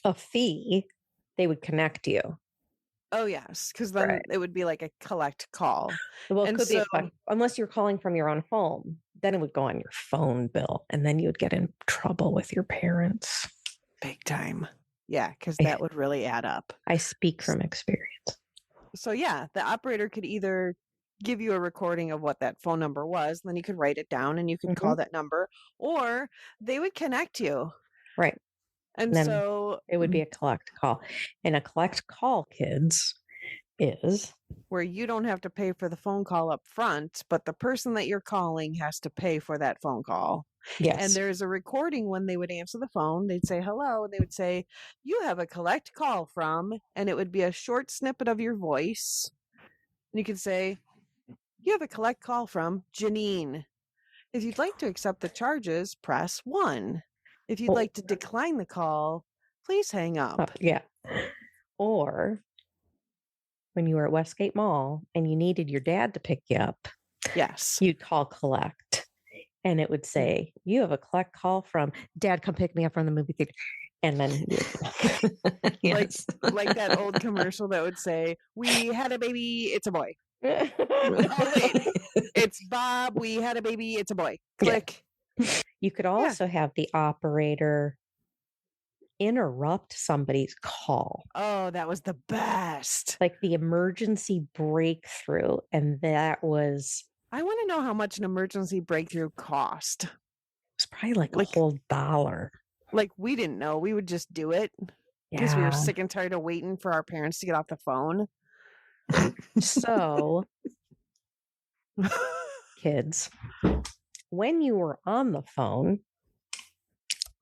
a fee, they would connect you. Oh, yes, because then it would be like a collect call. Well, it could be unless you're calling from your own home, then it would go on your phone bill, and then you would get in trouble with your parents. Big time. Yeah, because that would really add up. I speak from experience. So, yeah, the operator could either give you a recording of what that phone number was, then you could write it down and you could call that number, or they would connect you. Right. And so it would be a collect call. And a collect call, kids, is where you don't have to pay for the phone call up front, but the person that you're calling has to pay for that phone call. Yes. And there's a recording when they would answer the phone. They'd say hello, and they would say, "You have a collect call from," and it would be a short snippet of your voice. And you could say, "You have a collect call from Janine. If you'd like to accept the charges, press 1. If you'd like to decline the call, please hang up." Yeah. Or when you were at Westgate Mall and you needed your dad to pick you up, yes, you'd call collect. And it would say, "You have a collect call from Dad, come pick me up from the movie theater." And then yes. like that old commercial that would say, "We had a baby, it's a boy." Oh, wait. It's Bob, we had a baby, it's a boy. Click. You could also have the operator interrupt somebody's call. Oh, that was the best. Like the emergency breakthrough. And that was... I want to know how much an emergency breakthrough cost. It was probably like a whole $1. Like, we didn't know. We would just do it because we were sick and tired of waiting for our parents to get off the phone. So, kids, when you were on the phone,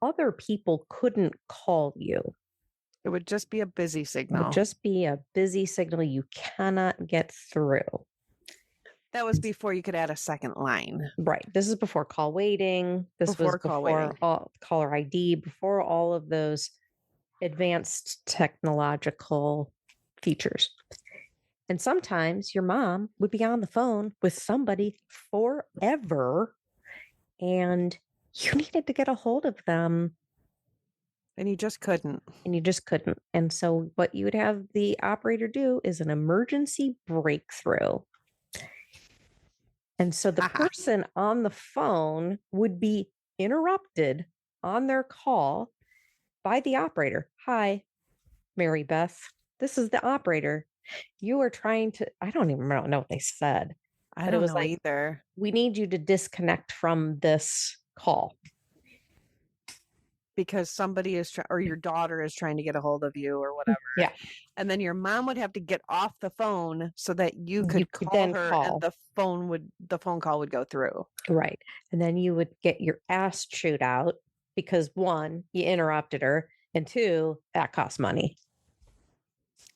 other people couldn't call you. It would just be a busy It signal. would just be a busy signal you cannot get through. That was before you could add a second line. Right. This is before call waiting. This was before caller ID, before all of those advanced technological features. And sometimes your mom would be on the phone with somebody forever and you needed to get a hold of them. And you just couldn't. And so what you would have the operator do is an emergency breakthrough. And so the person on the phone would be interrupted on their call by the operator. Hi, Mary Beth. This is the operator. You are trying to, I don't know what they said. I don't know either. We need you to disconnect from this call. Because somebody is or your daughter is trying to get a hold of you or whatever. Yeah. And then your mom would have to get off the phone so that you could call her and the phone call would go through. Right. And then you would get your ass chewed out because 1, you interrupted her, and 2, that costs money.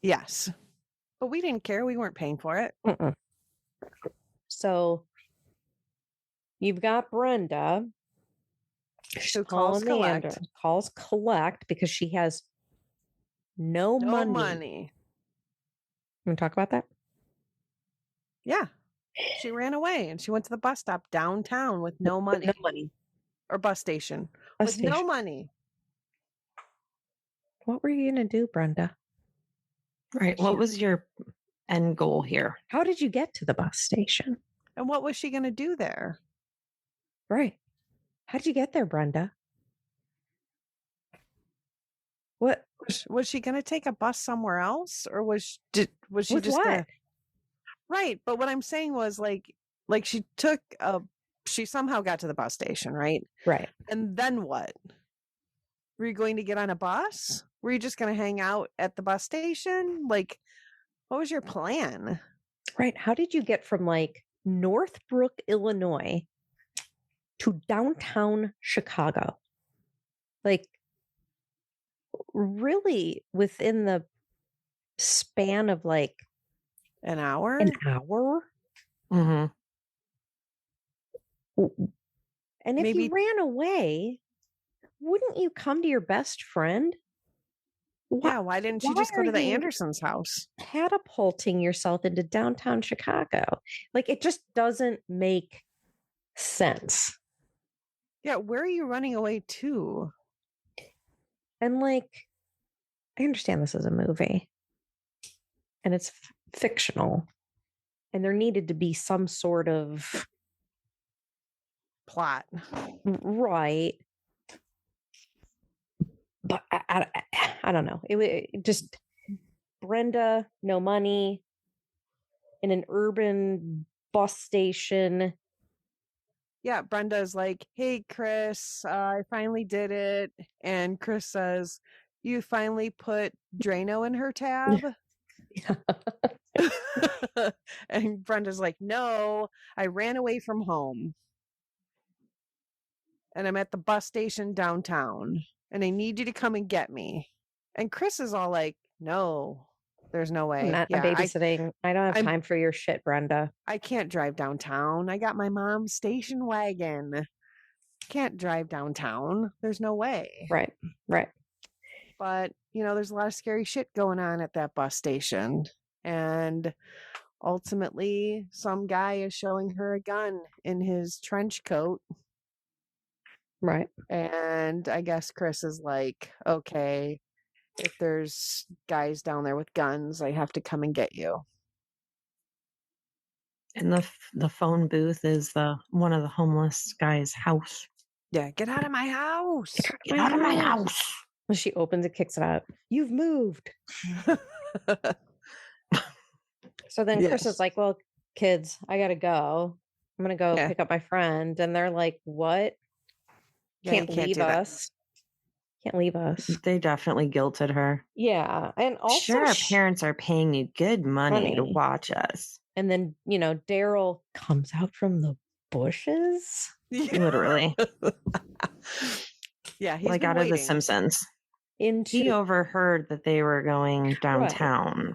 Yes. But we didn't care. We weren't paying for it. Mm-mm. So you've got Brenda. Who calls collect. Calls collect because she has no money. You want to talk about that? Yeah. She ran away and she went to the bus stop downtown with no money. No money. Or bus station. No money. What were you going to do, Brenda? Right. What was your end goal here? How did you get to the bus station? And what was she going to do there? Right. How did you get there, Brenda? What was she going to take a bus somewhere else, or was she just gonna... Right? But what I'm saying was like she somehow got to the bus station, right? Right. And then what? Were you going to get on a bus? Were you just going to hang out at the bus station? Like, what was your plan? Right. How did you get from like Northbrook, Illinois to downtown Chicago? Like, really within the span of like an hour? Mm-hmm. And if you ran away, wouldn't you come to your best friend? Why didn't you just go to the Andersons' house? Catapulting yourself into downtown Chicago. Like, it just doesn't make sense. Yeah, where are you running away to? And like, I understand this is a movie and it's fictional and there needed to be some sort of plot. Right. But I don't know. It just Brenda, no money, in an urban bus station. Yeah, Brenda's like, hey, Chris, I finally did it. And Chris says, you finally put Drano in her tab? Yeah. And Brenda's like, no, I ran away from home. And I'm at the bus station downtown. And I need you to come and get me. And Chris is all like, no, there's no way. I'm not babysitting. I don't have time for your shit, Brenda. I can't drive downtown. I got my mom's station wagon. Can't drive downtown. There's no way. Right. But, there's a lot of scary shit going on at that bus station. And ultimately, some guy is showing her a gun in his trench coat. Right. And I guess Chris is like, okay, if there's guys down there with guns, I have to come and get you. And the phone booth is one of the homeless guy's house. Yeah, get out of my house. Get out of my house. She opens it, kicks it out. You've moved. So then Chris is like, well, kids, I got to go. I'm going to go pick up my friend. And they're like, what? Yeah, Can't leave us. Can't leave us. They definitely guilted her. Yeah. And also, sure, our parents are paying you good money to watch us. And then, Daryl comes out from the bushes. Literally. Yeah, he's like out waiting. of The Simpsons. He overheard that they were going downtown. Right.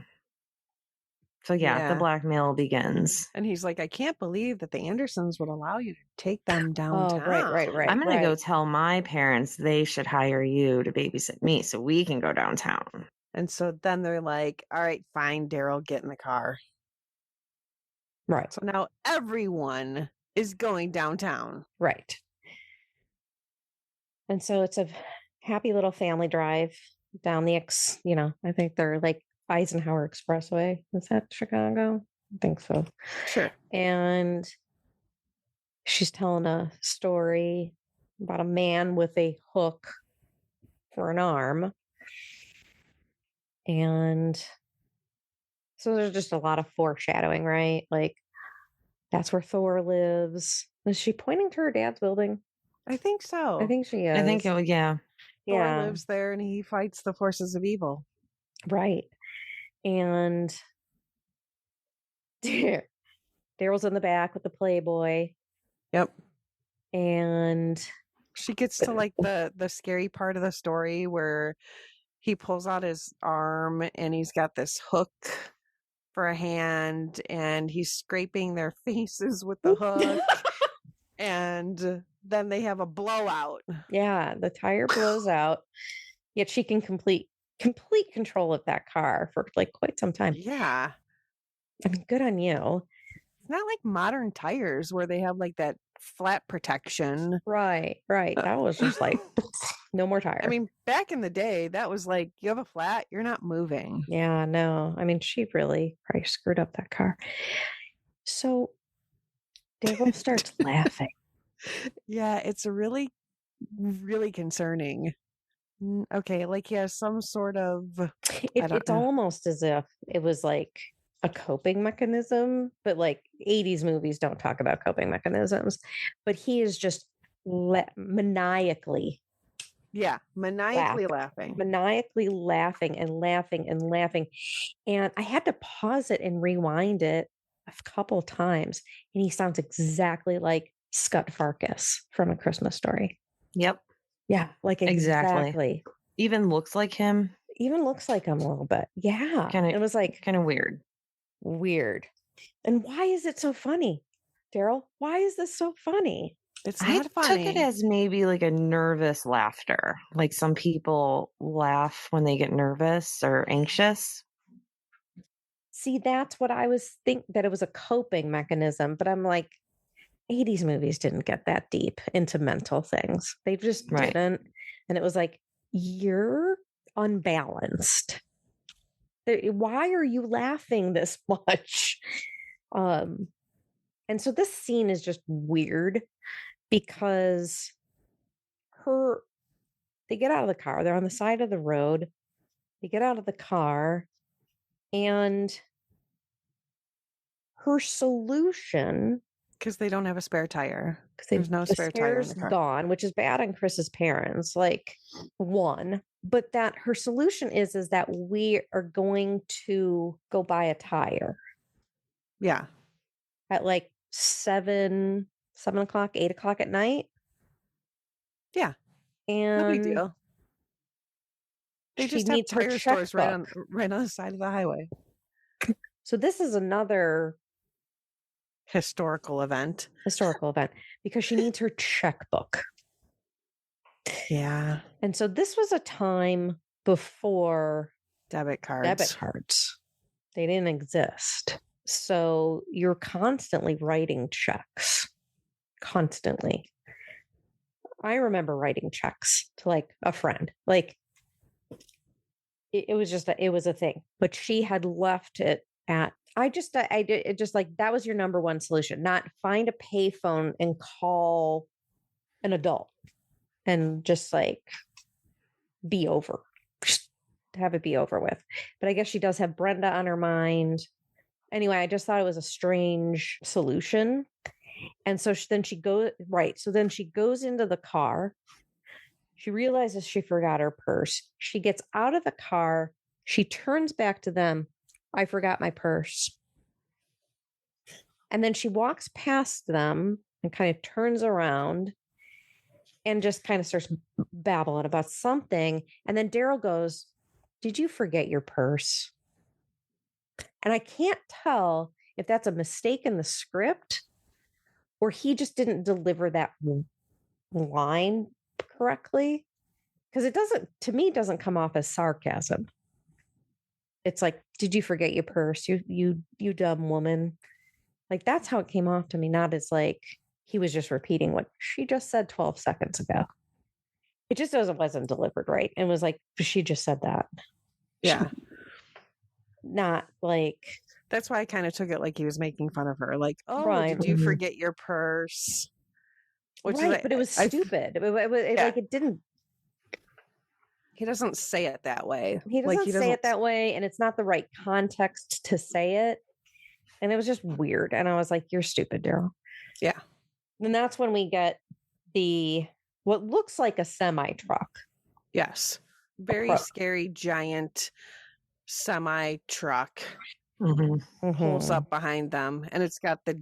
So the blackmail begins. And he's like, I can't believe that the Andersons would allow you to take them downtown. Oh, right. I'm going to go tell my parents they should hire you to babysit me so we can go downtown. And so then they're like, all right, fine, Daryl, get in the car. Right. So now everyone is going downtown. Right. And so it's a happy little family drive down the I think they're like Eisenhower Expressway. Is that Chicago? I think so. Sure. And she's telling a story about a man with a hook for an arm. And so there's just a lot of foreshadowing, right? Like, that's where Thor lives. Is she pointing to her dad's building? I think so. I think she is. I think Thor lives there and he fights the forces of evil. Right. And Daryl's in the back with the Playboy. Yep. And she gets to like the scary part of the story where he pulls out his arm and he's got this hook for a hand and he's scraping their faces with the hook. And then they have a blowout. Yeah, the tire blows out. Yet she can complete control of that car for like quite some time. Yeah. I mean, good on you. It's not like modern tires where they have like that flat protection. Right. That was just like no more tire. I mean, back in the day, that was like, you have a flat, you're not moving. Yeah, no. I mean, she really probably screwed up that car. So Daryl starts laughing. Yeah, it's really, really concerning. Okay, like he has some sort of... It's almost as if it was like a coping mechanism, but like 80s movies don't talk about coping mechanisms. But he is just maniacally. Yeah, maniacally laughing. Maniacally laughing and laughing and laughing. And I had to pause it and rewind it a couple times. And he sounds exactly like Scott Farkas from A Christmas Story. Yep. Yeah, like exactly. Even looks like him. Even looks like him a little bit. Yeah. It was like kind of weird. Weird. And why is it so funny? Daryl, why is this so funny? It's not funny. I took it as maybe like a nervous laughter. Like some people laugh when they get nervous or anxious. See, that's what I was thinking, that it was a coping mechanism. But I'm like, 80s movies didn't get that deep into mental things. They just didn't. And it was like, you're unbalanced. Why are you laughing this much? And so this scene is just weird because they get out of the car. They're on the side of the road. They get out of the car and her solution... Because they don't have a spare tire. Because there's no spare tire in the car. Gone, which is bad on Chris's parents. Like, one, but that her solution is that we are going to go buy a tire. Yeah. At like 7 o'clock, 8 o'clock at night. Yeah. And no big deal. They just have tire stores right on the side of the highway. So this is another historical event because she needs her checkbook. Yeah. And so this was a time before debit cards. They didn't exist. So you're constantly writing checks. Constantly. I remember writing checks to like a friend. Like it was a thing. But she had left it at I just like that was your number one solution, not find a payphone and call an adult and just like be over, just have it be over with. But I guess she does have Brenda on her mind. Anyway, I just thought it was a strange solution. And so then she goes, right. So then she goes into the car. She realizes she forgot her purse. She gets out of the car. She turns back to them. I forgot my purse. And then she walks past them and kind of turns around and just kind of starts babbling about something. And then Daryl goes, did you forget your purse? And I can't tell if that's a mistake in the script or he just didn't deliver that line correctly. Because it doesn't, to me, doesn't come off as sarcasm. It's like, did you forget your purse? You dumb woman. Like, that's how it came off to me, not as like he was just repeating what she just said 12 seconds ago. It just wasn't delivered right. And was like, she just said that. Yeah. Not like. That's why I kind of took it like he was making fun of her. Like, oh, right. did you forget your purse? Which right, but it was stupid. Like, it didn't. He doesn't say it that way. He doesn't say it that way. And it's not the right context to say it. And it was just weird. And I was like, you're stupid, Daryl. Yeah. And that's when we get what looks like a semi truck. Yes. Very scary, giant semi truck pulls up behind them. And it's got the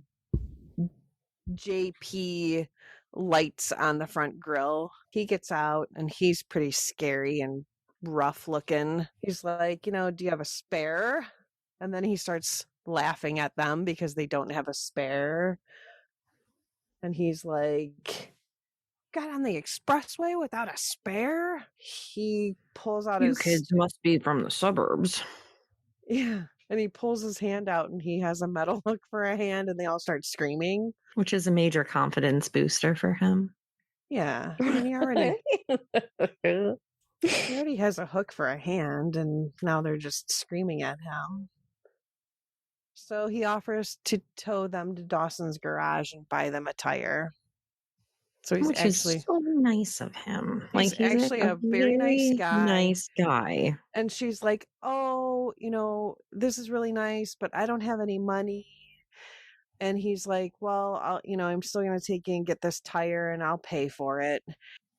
JP lights on the front grill. He gets out and he's pretty scary and rough looking. He's like, do you have a spare? And then he starts laughing at them because they don't have a spare. And he's like, got on the expressway without a spare? He pulls out You kids must be from the suburbs. Yeah. And he pulls his hand out and he has a metal hook for a hand and they all start screaming. Which is a major confidence booster for him. Yeah. I mean, he already has a hook for a hand and now they're just screaming at him. So he offers to tow them to Dawson's garage and buy them a tire. So he's actually so nice of him. He's actually a very nice guy. Nice guy. And she's like, oh, this is really nice, but I don't have any money. And he's like, well, I'm still going to take you and get this tire and I'll pay for it.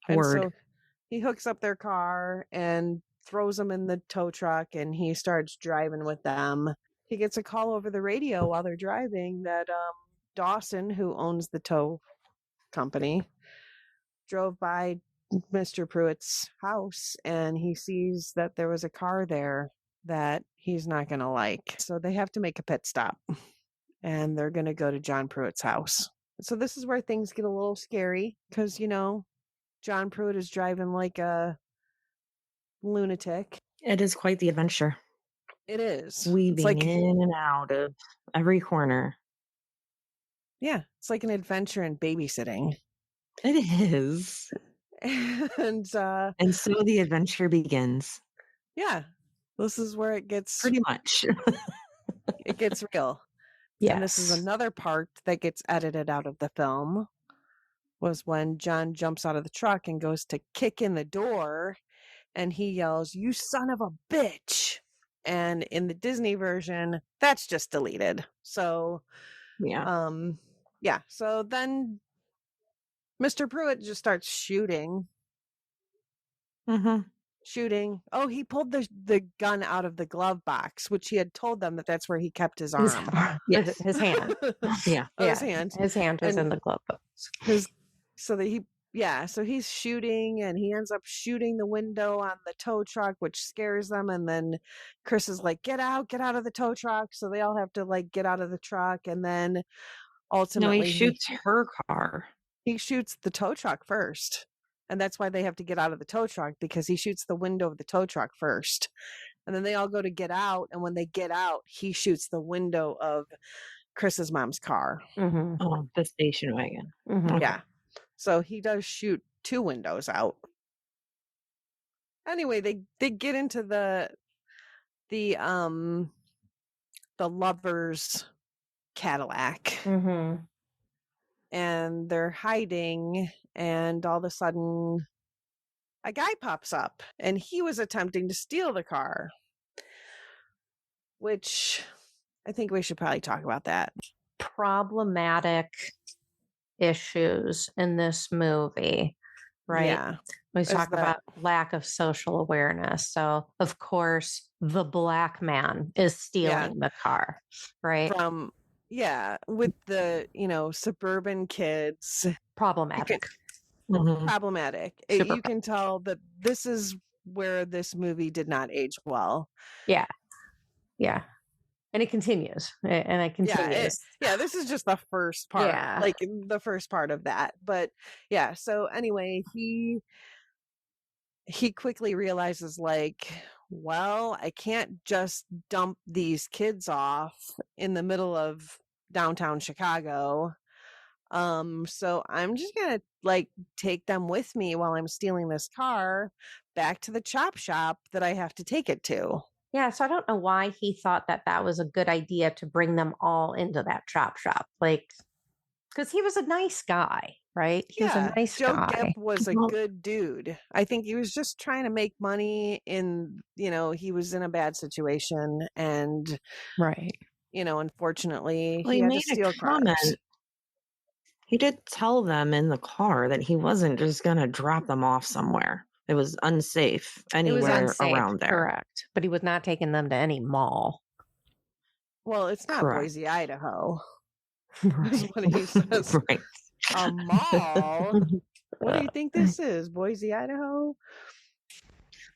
And so he hooks up their car and throws them in the tow truck and he starts driving with them. He gets a call over the radio while they're driving that Dawson, who owns the tow company, drove by Mr. Pruitt's house and he sees that there was a car there that he's not going to like. So they have to make a pit stop and they're going to go to John Pruitt's house. So this is where things get a little scary because, John Pruitt is driving like a lunatic. It is quite the adventure. It is. Weaving in and out of every corner. Yeah, it's like an adventure in babysitting. It is. And so the adventure begins. Yeah. This is where it gets pretty much. It gets real. Yeah. And this is another part that gets edited out of the film was when John jumps out of the truck and goes to kick in the door and he yells, "You son of a bitch." And in the Disney version, that's just deleted. So so then Mr. Pruitt just starts shooting. Shooting. Oh, he pulled the gun out of the glove box, which he had told them that's where he kept his arm. Yes, his hand. His hand. His hand was in the glove box. So he's shooting and he ends up shooting the window on the tow truck, which scares them. And then Chris is like, get out of the tow truck. So they all have to get out of the truck. And then ultimately he shoots her car. He shoots the tow truck first. And that's why they have to get out of the tow truck, because he shoots the window of the tow truck first. And then they all go to get out. And when they get out, he shoots the window of Chris's mom's car. Oh, the station wagon. Okay. Yeah. So he does shoot two windows out. Anyway, they get into the lover's Cadillac. And they're hiding, and all of a sudden a guy pops up and he was attempting to steal the car, which I think we should probably talk about that. Problematic issues in this movie, right? Yeah. We talk about lack of social awareness. So, of course, the black man is stealing the car, right? With the, suburban kids. Problematic. Problematic. You can tell that this is where this movie did not age well. Yeah. Yeah. And it continues. And it continues. This is just the first part. Yeah. Like the first part of that. But yeah, so anyway, he quickly realizes, like, well, I can't just dump these kids off in the middle of downtown Chicago. So I'm just gonna take them with me while I'm stealing this car back to the chop shop that I have to take it to. Yeah, so I don't know why he thought that was a good idea to bring them all into that chop shop. Like, because he was a nice guy, right? He was a nice Joe guy. Gipp was a good dude. I think he was just trying to make money he was in a bad situation and right. Unfortunately he had made to steal a comment. cars. He did tell them in the car that he wasn't just going to drop them off somewhere. It was unsafe anywhere around there. Correct. But he was not taking them to any mall. Well, it's not Correct. Boise, Idaho. Right. Is what he says. Right. A mall? What do you think this is? Boise, Idaho?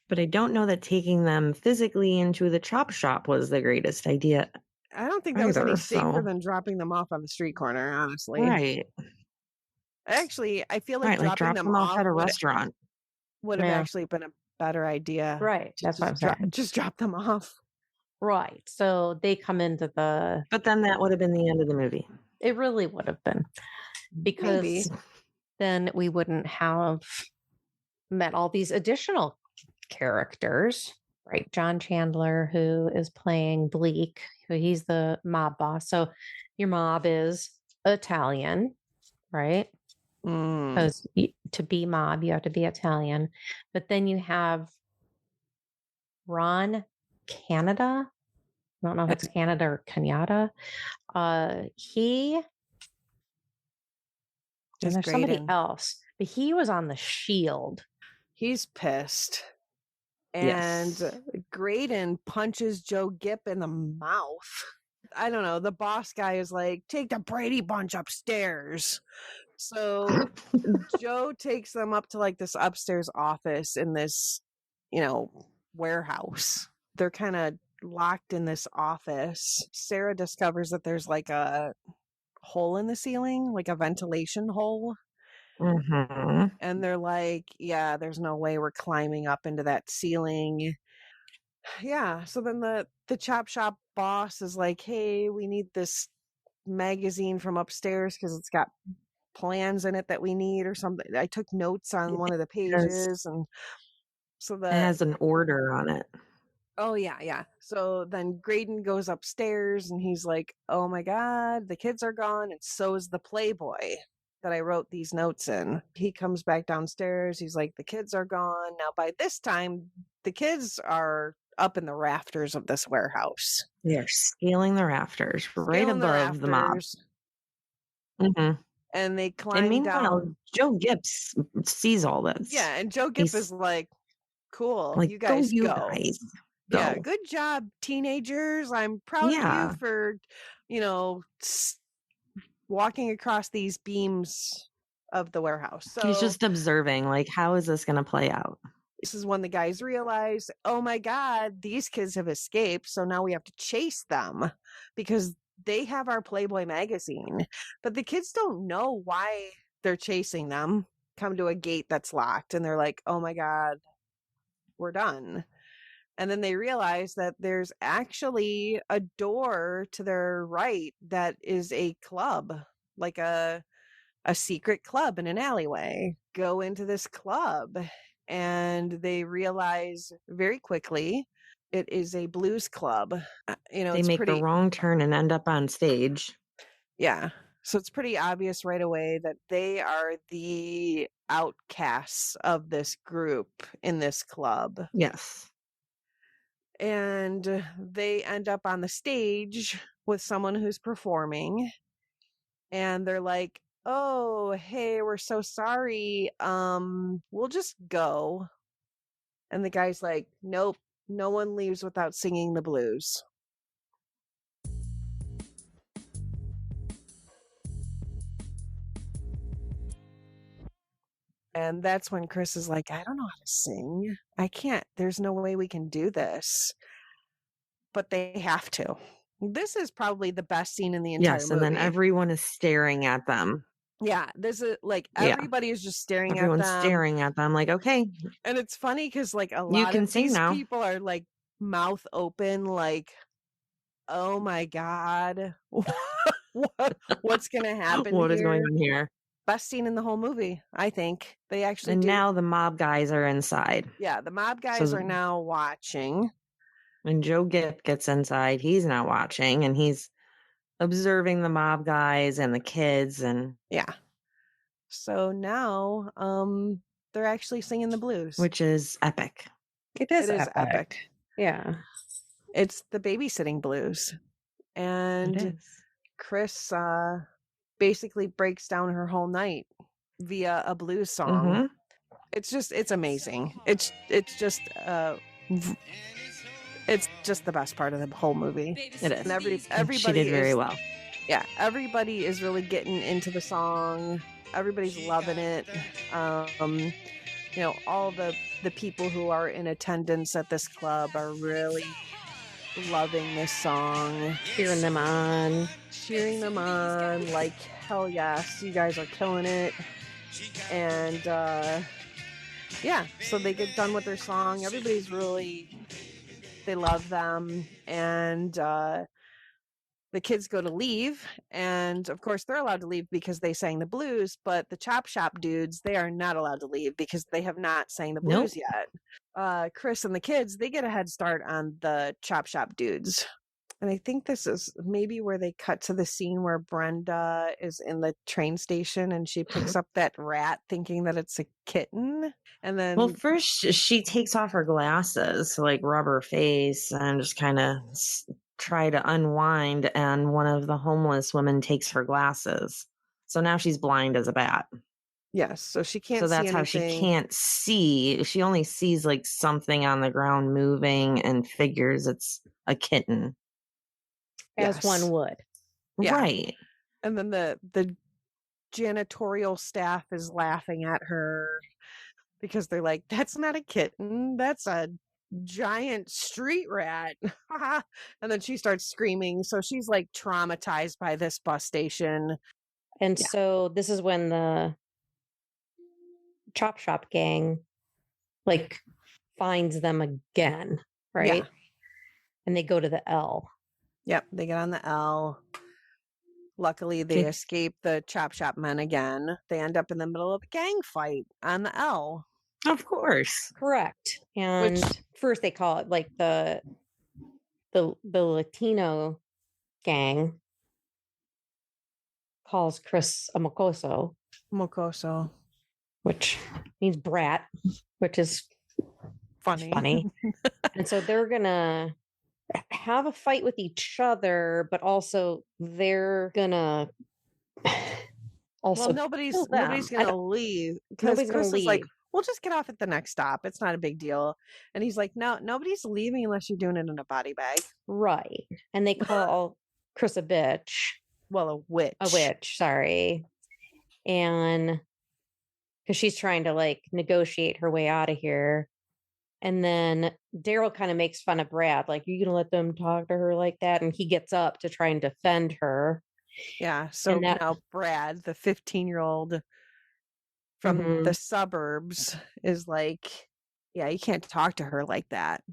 But I don't know that taking them physically into the chop shop was the greatest idea. I don't think that was any safer than dropping them off on the street corner, honestly. Right. Actually, I feel like dropping them off at a restaurant would have actually been a better idea. Right. That's what I'm saying. Just drop them off. Right. So they come into the... But then that would have been the end of the movie. It really would have been. Because then we wouldn't have met all these additional characters, right? John Chandler, who is playing Bleak, he's the mob boss. So your mob is Italian, right? Because to be mob, you have to be Italian. But then you have Ron Canada. I don't know if it's Canada or Canada. And there's somebody else, but he was on the Shield. He's pissed. And Graydon punches Joe Gipp in the mouth. I don't know. The boss guy is like, take the Brady Bunch upstairs. So Joe takes them up to this upstairs office in this, warehouse. They're kind of locked in this office. Sarah discovers that there's a hole in the ceiling, like a ventilation hole. And they're like, yeah, there's no way we're climbing up into that ceiling. Yeah. So then the chop shop boss is like, hey, we need this magazine from upstairs because it's got plans in it that we need or something. I took notes on one of the pages, and so it has an order on it. Oh yeah. So then Graydon goes upstairs and he's like, oh my God, the kids are gone. And so is the Playboy that I wrote these notes in. He comes back downstairs. He's like, the kids are gone. Now by this time, the kids are up in the rafters of this warehouse. They're scaling the rafters right above the mob. And they climb down. Joe Gipp sees all this. Yeah, and Joe Gipp is like, cool, like, you guys go. Guys go. Yeah, good job, teenagers. I'm proud of you for, walking across these beams of the warehouse. So he's just observing, how is this going to play out? This is when the guys realize, oh my God, these kids have escaped. So now we have to chase them because they have our Playboy magazine. But the kids don't know why they're chasing them. Come to a gate that's locked and they're like, oh my God, we're done. And then they realize that there's actually a door to their right that is a club, like a secret club in an alleyway. Go into this club and they realize very quickly it is a blues club. They make the wrong turn and end up on stage. Yeah. So it's pretty obvious right away that they are the outcasts of this group in this club. Yes. And they end up on the stage with someone who's performing. And they're like, oh, hey, we're so sorry. We'll just go. And the guy's like, nope, no one leaves without singing the blues. And that's when Chris is like, I don't know how to sing. I can't. There's no way we can do this. But they have to. This is probably the best scene in the entire movie. And then everyone is staring at them. Yeah, this is like everybody is just staring Everyone's at them. staring at them like, okay. And it's funny because like a lot of these people are like mouth open, like, oh my God, what's going to happen? What is going on here? Best scene in the whole movie, I think. They actually And now the mob guys are inside. Yeah, the mob guys are now watching. And Joe Gipp gets inside. He's not watching, and he's observing the mob guys and the kids. And yeah. So now they're actually singing the blues. Which is epic. It is epic. Yeah. It's the babysitting blues. And Chris basically breaks down her whole night via a blues song. Mm-hmm. It's amazing. It's just the best part of the whole movie. It is. And everybody she did very well. Yeah, everybody is really getting into the song. Everybody's loving it. You know, all the people who are in attendance at this club are really loving this song. Cheering them on. Like, hell yes, you guys are killing it. And yeah, so they get done with their song. Everybody's they love them. And the kids go to leave, and of course they're allowed to leave because they sang the blues, but the Chop Shop dudes, they are not allowed to leave because they have not sang the blues yet. Chris and the kids, they get a head start on the Chop Shop dudes. And I think this is maybe where they cut to the scene where Brenda is in the train station and she picks up that rat thinking that it's a kitten. And then... Well, first she takes off her glasses to like rub her face and just kind of try to unwind, and one of the homeless women takes her glasses. So now she's blind as a bat. Yes, so she can't see anything. So that's how she can't see. She only sees like something on the ground moving and figures it's a kitten. As one would. Yeah. Right. And then the janitorial staff is laughing at her because they're like, that's not a kitten, that's a giant street rat. And then she starts screaming. So she's like traumatized by this bus station. And so this is when the Chop Shop gang like finds them again, right? Yeah. And they go to the L. Yep, they get on the L. Luckily, they escape the Chop Shop men again. They end up in the middle of a gang fight on the L. Of course. Correct. And first they call it like the Latino gang calls Chris a mocoso. Mocoso. Which means brat, which is funny. And so they're going to have a fight with each other, but also they're going to nobody's going to leave. Because Chris is like, we'll just get off at the next stop. It's not a big deal. And he's like, no, nobody's leaving unless you're doing it in a body bag. Right. And they call Chris a bitch. Well, a witch. A witch, sorry. And because she's trying to like negotiate her way out of here. And then Daryl kind of makes fun of Brad. Like, are you going to let them talk to her like that? And he gets up to try and defend her. Yeah. So now Brad, the 15-year-old from the suburbs, is like, yeah, you can't talk to her like that.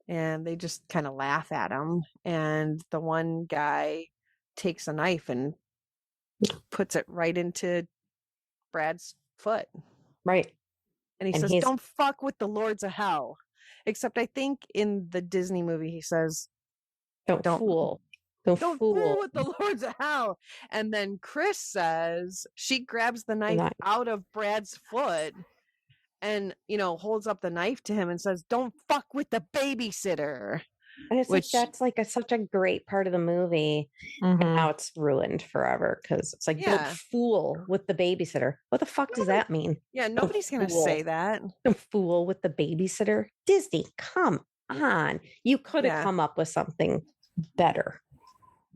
And they just kind of laugh at him. And the one guy takes a knife and puts it right into Brad's foot. Right. And he says, don't fuck with the lords of hell. Except I think in the Disney movie, he says, don't fool. Don't fool with the lords of hell. And then Chris says, she grabs the knife out of Brad's foot and, holds up the knife to him and says, don't fuck with the babysitter. And it's that's such a great part of the movie. Mm-hmm. And now it's ruined forever because it's like, don't fool with the babysitter. What the fuck does that mean? Yeah, nobody's going to say that. Don't fool with the babysitter. Disney, come on. You could have come up with something better.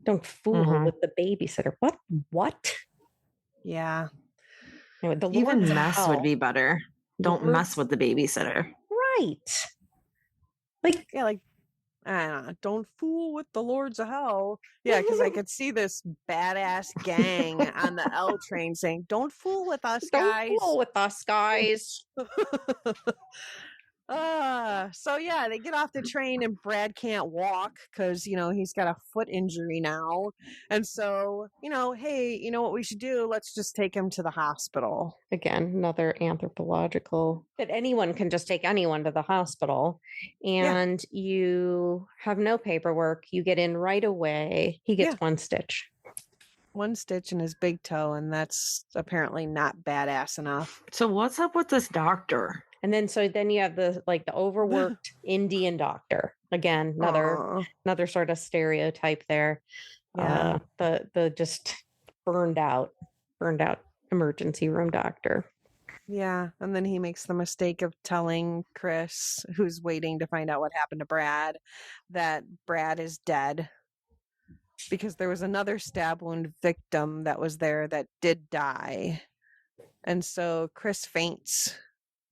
Don't fool with the babysitter. What? Yeah. Anyway, the even mess would be better. Don't mess with the babysitter. Right. I don't know, don't fool with the lords of hell. Yeah, because I could see this badass gang on the L train saying, don't fool with us, guys. Don't fool with us, guys. So yeah, they get off the train and Brad can't walk because, he's got a foot injury now. And so, hey, you know what we should do? Let's just take him to the hospital. Again, another anthropological that anyone can just take anyone to the hospital and you have no paperwork. You get in right away. He gets one stitch. One stitch in his big toe, and that's apparently not badass enough. So what's up with this doctor? And then you have the overworked Indian doctor. Again, another sort of stereotype there. Yeah. The just burned out emergency room doctor. Yeah. And then he makes the mistake of telling Chris, who's waiting to find out what happened to Brad, that Brad is dead. Because there was another stab wound victim that was there that did die. And so Chris faints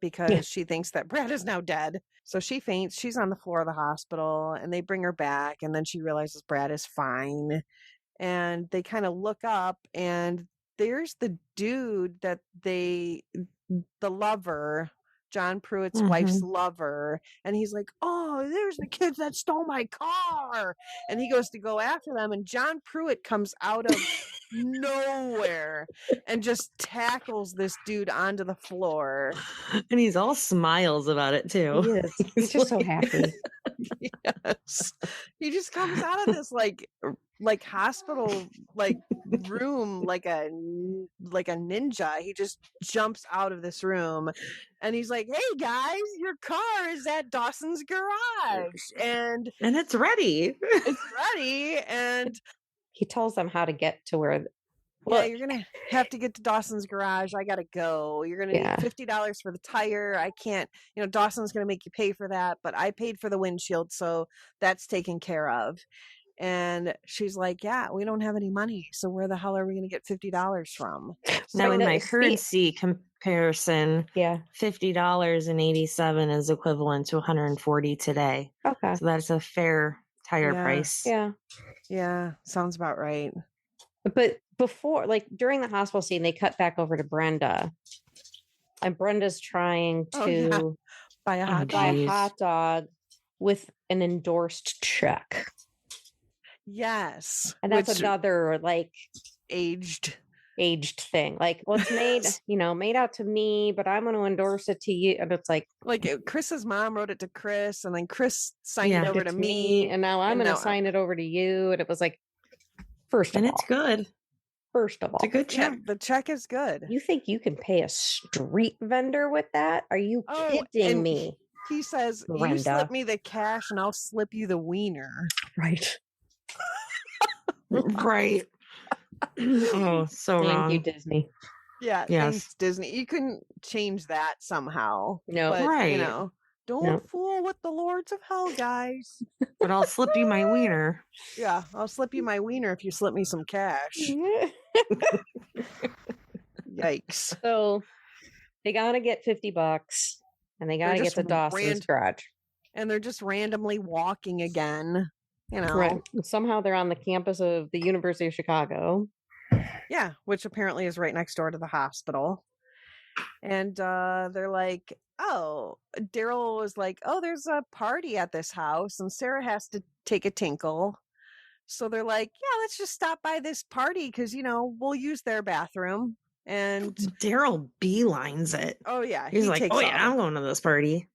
because she thinks that Brad is now dead. So she faints. She's on the floor of the hospital and they bring her back. And then she realizes Brad is fine. And they kind of look up and there's the dude that the lover, John Pruitt's wife's lover. And he's like, oh, there's the kids that stole my car. And he goes to go after them. And John Pruitt comes out of nowhere and just tackles this dude onto the floor. And he's all smiles about it too. He is. He's just so happy. Yes. He just comes out of this like hospital room like a ninja. He just jumps out of this room and he's like, hey guys, your car is at Dawson's garage and it's ready. And he tells them how to get to where you're gonna have to get to Dawson's garage. I gotta go. You're gonna need $50 for the tire. I can't, Dawson's gonna make you pay for that, but I paid for the windshield, so that's taken care of. And she's like, yeah, we don't have any money. So where the hell are we going to get $50 from? Now, in my currency comparison, $50.87 is equivalent to $140 today. Okay. So that's a fair tire price. Yeah. Yeah. Sounds about right. But before, during the hospital scene, they cut back over to Brenda. And Brenda's trying to buy a hot dog with an endorsed check. Yes. And that's another aged thing. It's made, made out to me, but I'm going to endorse it to you. And it's like Chris's mom wrote it to Chris and then Chris signed it over to me. And now I'm going to sign it over to you. And it was first of all. And it's good. First of all. It's a good check. Yeah, the check is good. You think you can pay a street vendor with that? Are you kidding me? He says, Brenda, you slip me the cash and I'll slip you the wiener. Right. Right. Oh, so Thank wrong. you, Disney. Yeah, thanks, Disney. You couldn't change that somehow. No, but, right. Don't fool with the lords of hell, guys. But I'll slip you my wiener. Yeah, I'll slip you my wiener if you slip me some cash. Yikes. So they gotta get $50 and they gotta get to Dawson's garage. And they're just randomly walking again. Right. Somehow they're on the campus of the University of Chicago. Yeah, which apparently is right next door to the hospital. And they're like, oh, Daryl was like, oh, there's a party at this house and Sarah has to take a tinkle. So they're like, yeah, let's just stop by this party because, we'll use their bathroom. And Daryl beelines it. Oh, yeah. He's like, oh, yeah, I'm going to this party.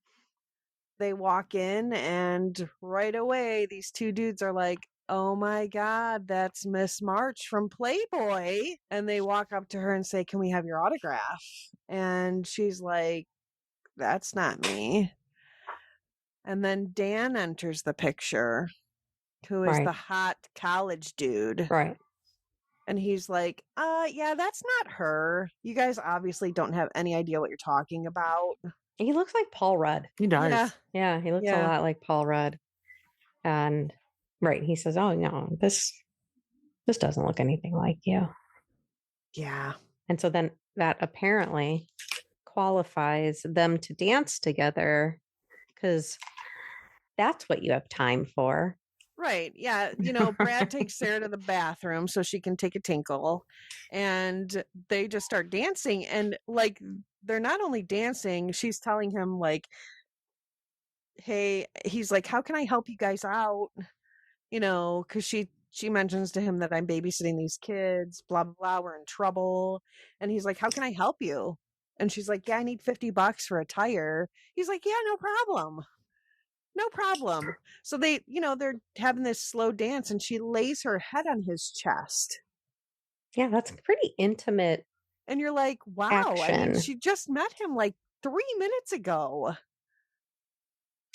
They walk in and right away, these two dudes are like, oh my God, that's Miss March from Playboy. And they walk up to her and say, can we have your autograph? And she's like, that's not me. And then Dan enters the picture, who is Right. the hot college dude. Right. And he's like, yeah, that's not her. You guys obviously don't have any idea what you're talking about. He looks like Paul Rudd. He does. Yeah. Yeah, he looks a lot like Paul Rudd. And right, he says, "Oh no, this doesn't look anything like you." Yeah. And so then that apparently qualifies them to dance together because that's what you have time for. Right. Yeah. Brad takes Sarah to the bathroom so she can take a tinkle, and they just start dancing. And like, they're not only dancing, she's telling him, like, hey, he's like, how can I help you guys out? Because she mentions to him that I'm babysitting these kids, blah, blah, blah, we're in trouble. And he's like, how can I help you? And she's like, yeah, I need $50 for a tire. He's like, yeah, no problem. No problem. So they're having this slow dance, and she lays her head on his chest. Yeah, that's pretty intimate. And you're like, wow. Action. I mean, she just met him like 3 minutes ago.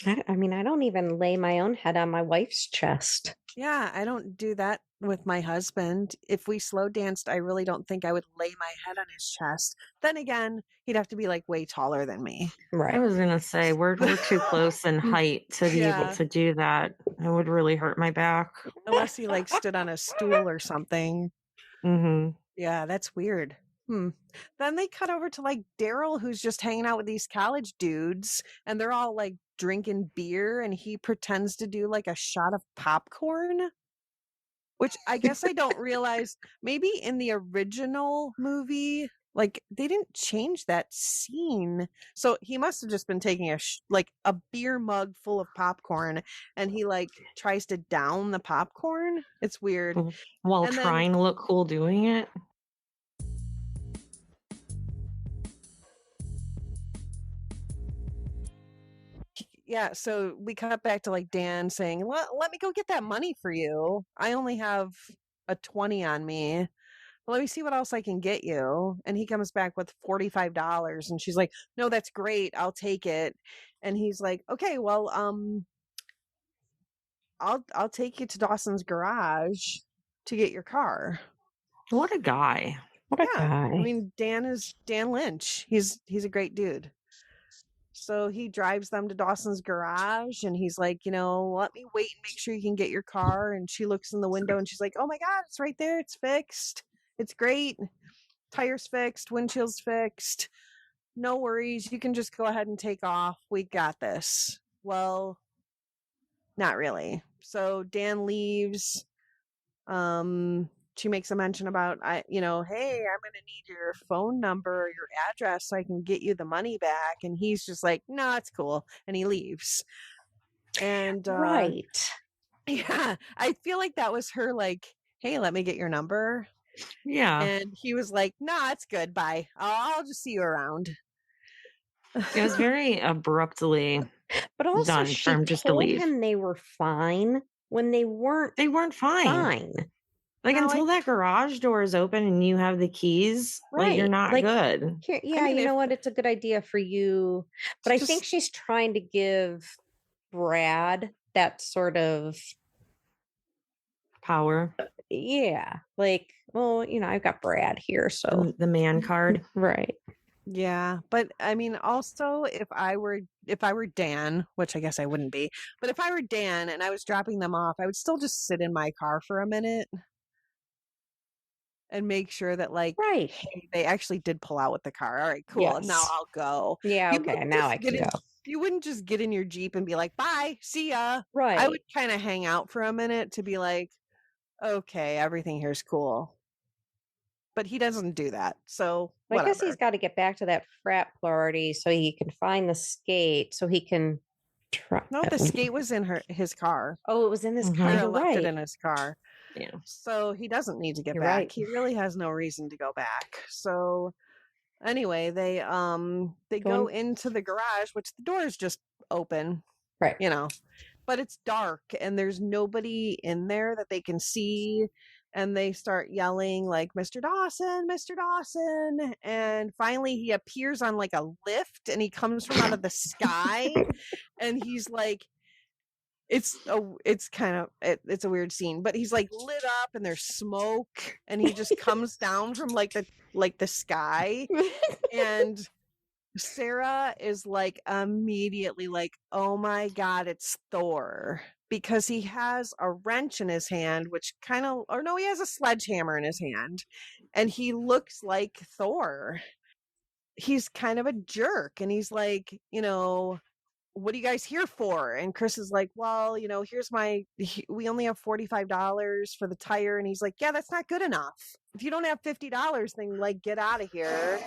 I mean, I don't even lay my own head on my wife's chest. Yeah, I don't do that with my husband. If we slow danced, I really don't think I would lay my head on his chest. Then again, he'd have to be like way taller than me. Right. I was gonna say we're too close in height to be able to do that. It would really hurt my back. Unless he like stood on a stool or something. Mm-hmm. Yeah, that's weird. Then they cut over to like Daryl, who's just hanging out with these college dudes, and they're all like drinking beer, and he pretends to do like a shot of popcorn, which I guess I don't realize. Maybe in the original movie, like they didn't change that scene, so he must have just been taking a beer mug full of popcorn, and he like tries to down the popcorn. It's weird. While trying to look cool doing it. Yeah, so we cut back to like Dan saying, let me go get that money for you. I only have a 20 on me. Let me see what else I can get you. And he comes back with $45, and she's like, no, that's great. I'll take it. And he's like, okay, well, I'll take you to Dawson's garage to get your car. What a guy. What a guy. I mean, Dan is Dan Lynch. He's a great dude. So he drives them to Dawson's garage, and he's like, let me wait and make sure you can get your car. And she looks in the window, and she's like, oh my God, it's right there. It's fixed. It's great. Tires fixed. Windshield's fixed. No worries. You can just go ahead and take off. We got this. Well, not really. So Dan leaves. She makes a mention about, hey, I'm going to need your phone number or your address so I can get you the money back. And he's just like, no, it's cool. And he leaves. And right. Yeah, I feel like that was her like, hey, let me get your number. Yeah. And he was like, nah, it's good. Bye. I'll just see you around. It was very abruptly but also done she for him just to told leave. him they were fine when they weren't. They weren't fine. Like, No, until that garage door is open and you have the keys, like, you're not good. Here, yeah, you know what? It's a good idea for you. But I think she's trying to give Brad that sort of power. Yeah. Like, well, I've got Brad here, so the man card. Right. Yeah, but I mean, also, if I were Dan, which I guess I wouldn't be, but if I were Dan and I was dropping them off, I would still just sit in my car for a minute and make sure that, like, right, hey, they actually did pull out with the car. All right, cool. Yes. Now I'll go. Yeah, okay, now I can go. You wouldn't just get in your Jeep and be like, bye, see ya. Right. I would kind of hang out for a minute to be like, okay, everything here's cool. But he doesn't do that. So I guess he's got to get back to that frat party so he can find the skate so he can try. No, the skate was in his car. Oh, it was in his car. He You're left right. it in his car. Yeah. So he doesn't need to get You're back. right. He really has no reason to go back. So anyway, they go into the garage, which the door is just open. Right. but it's dark and there's nobody in there that they can see. And they start yelling like, Mr. Dawson, Mr. Dawson. And finally he appears on like a lift and he comes from out of the sky. And he's like, it's a weird scene, but he's like lit up and there's smoke and he just comes down from like the sky. And Sarah is like immediately like, oh my God, it's Thor. Because he has a wrench in his hand, he has a sledgehammer in his hand. And he looks like Thor. He's kind of a jerk. And he's like, what are you guys here for? And Chris is like, well, we only have $45 for the tire. And he's like, yeah, that's not good enough. If you don't have $50, then like get out of here.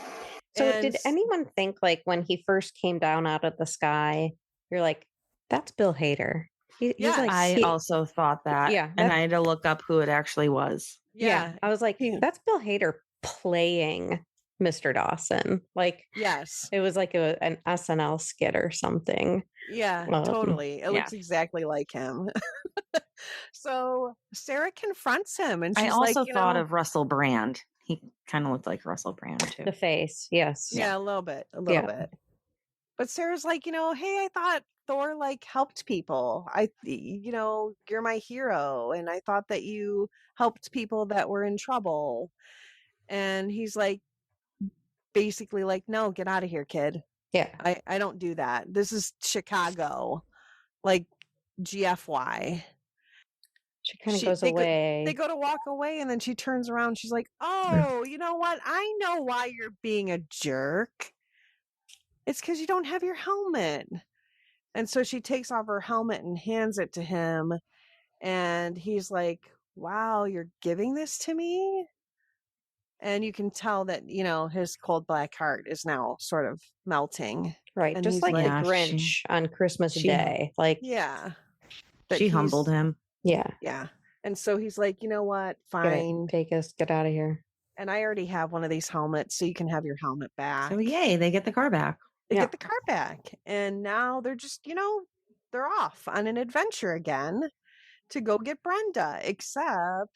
So did anyone think like when he first came down out of the sky, you're like, that's Bill Hader. He's like, I also thought that. Yeah. And I had to look up who it actually was. Yeah. I was like, that's Bill Hader playing Mr. Dawson. Like, yes, it was like an SNL skit or something. Yeah, totally. It looks exactly like him. So Sarah confronts him and she's I also like, thought of Russell Brand. He kind of looked like Russell Brand too. The face, yes. Yeah, a little bit. But Sarah's like, hey, I thought Thor like helped people. You're my hero. And I thought that you helped people that were in trouble. And he's like, basically like, no, get out of here, kid. Yeah. I don't do that. This is Chicago. Like GFY. She kind of goes away. They go to walk away and then she turns around. She's like, oh, you know what? I know why you're being a jerk. It's because you don't have your helmet. And so she takes off her helmet and hands it to him. And he's like, wow, you're giving this to me? And you can tell that, his cold black heart is now sort of melting. Right. And just like the Grinch on Christmas Day. Like, yeah. She humbled him. Yeah. Yeah. And so he's like, you know what? Fine. Take us. Get out of here. And I already have one of these helmets, so you can have your helmet back. So yay, they get the car back. They get the car back. And now they're just, they're off on an adventure again to go get Brenda. Except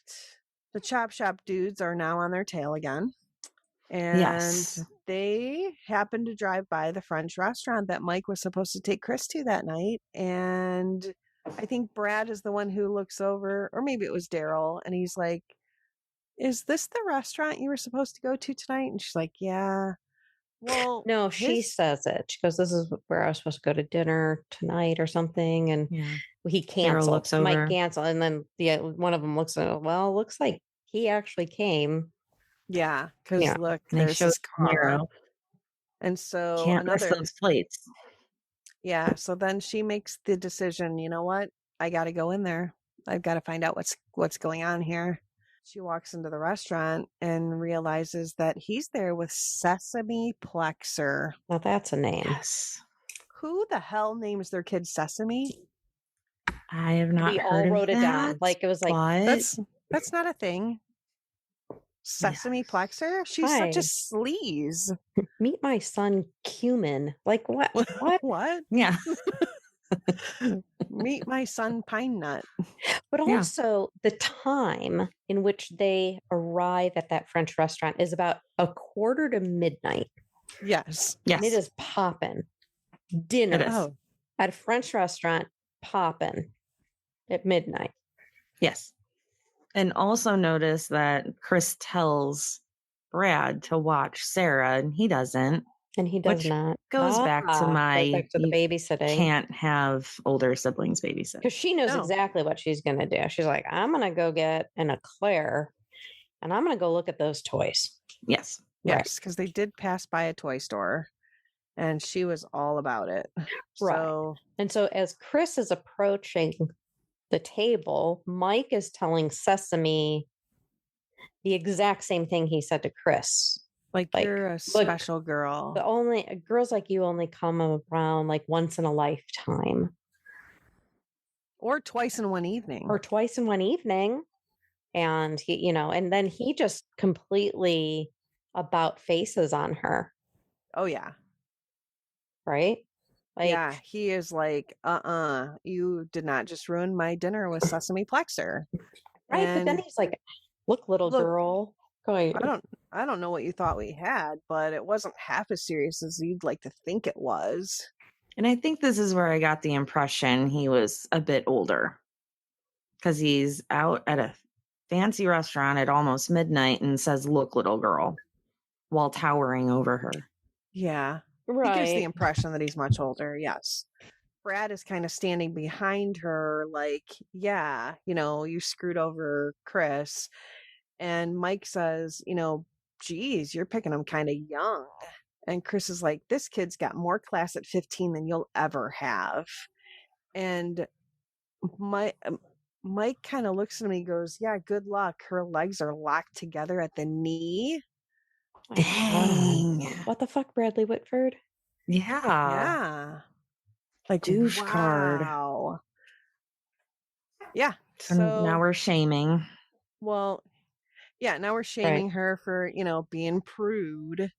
the Chop Shop dudes are now on their tail again. And they happen to drive by the French restaurant that Mike was supposed to take Chris to that night. And I think Brad is the one who looks over, or maybe it was Daryl, and he's like, is this the restaurant you were supposed to go to tonight? And she's like, yeah. Well, no, she says it. She goes, this is where I was supposed to go to dinner tonight or something. And he canceled. Mike canceled. And then one of them looks at it. Well, looks like he actually came. Yeah. Because look, there's his car. And so can't miss those plates. Yeah. So then she makes the decision, you know what? I got to go in there. I've got to find out what's going on here. She walks into the restaurant and realizes that he's there with Sesame Plexer. Well, that's a name. Yes. Who the hell names their kid Sesame? I have not we heard all wrote of it that, down. Like it was like that's not a thing. Sesame Plexer? She's such a sleaze. Meet my son Cumin. Like what? What? Yeah. Meet my son Pine Nut. But also the time in which they arrive at that French restaurant is about 1:45 Yes. And it is popping. Dinner at a French restaurant popping at midnight. Yes. And also notice that Chris tells Brad to watch Sarah and he doesn't. And he does not. Goes back to the babysitting. Can't have older siblings babysit. Because she knows exactly what she's going to do. She's like, I'm going to go get an eclair and I'm going to go look at those toys. Yes. Yes, because they did pass by a toy store and she was all about it. Right. And so as Chris is approaching the table, Mike is telling Sesame the exact same thing he said to Chris. Like you're a special girl. Girls like you only come around like once in a lifetime. Or twice in one evening. And he, and then he just completely about faces on her. Oh yeah. Right? Like, yeah, he is like, you did not just ruin my dinner with sesame plexer. right. But then And he's like, look, little look, girl. Going, I don't know what you thought we had, but it wasn't half as serious as you'd like to think it was. And I think this is where I got the impression he was a bit older, because he's out at a fancy restaurant at almost midnight and says, "Look, little girl," while towering over her. Yeah. right. He gives the impression that he's much older, yes. Brad is kind of standing behind her, like, yeah, you screwed over Chris. And Mike says, geez, you're picking him kind of young. And Chris is like, this kid's got more class at 15 than you'll ever have. And Mike kind of looks at me and goes, yeah, good luck. Her legs are locked together at the knee. Dang. What the fuck, Bradley Whitford? Yeah. Yeah. Like, Douche card. wow. Yeah. And So now we're shaming. well, yeah, now we're shaming her for, being prude.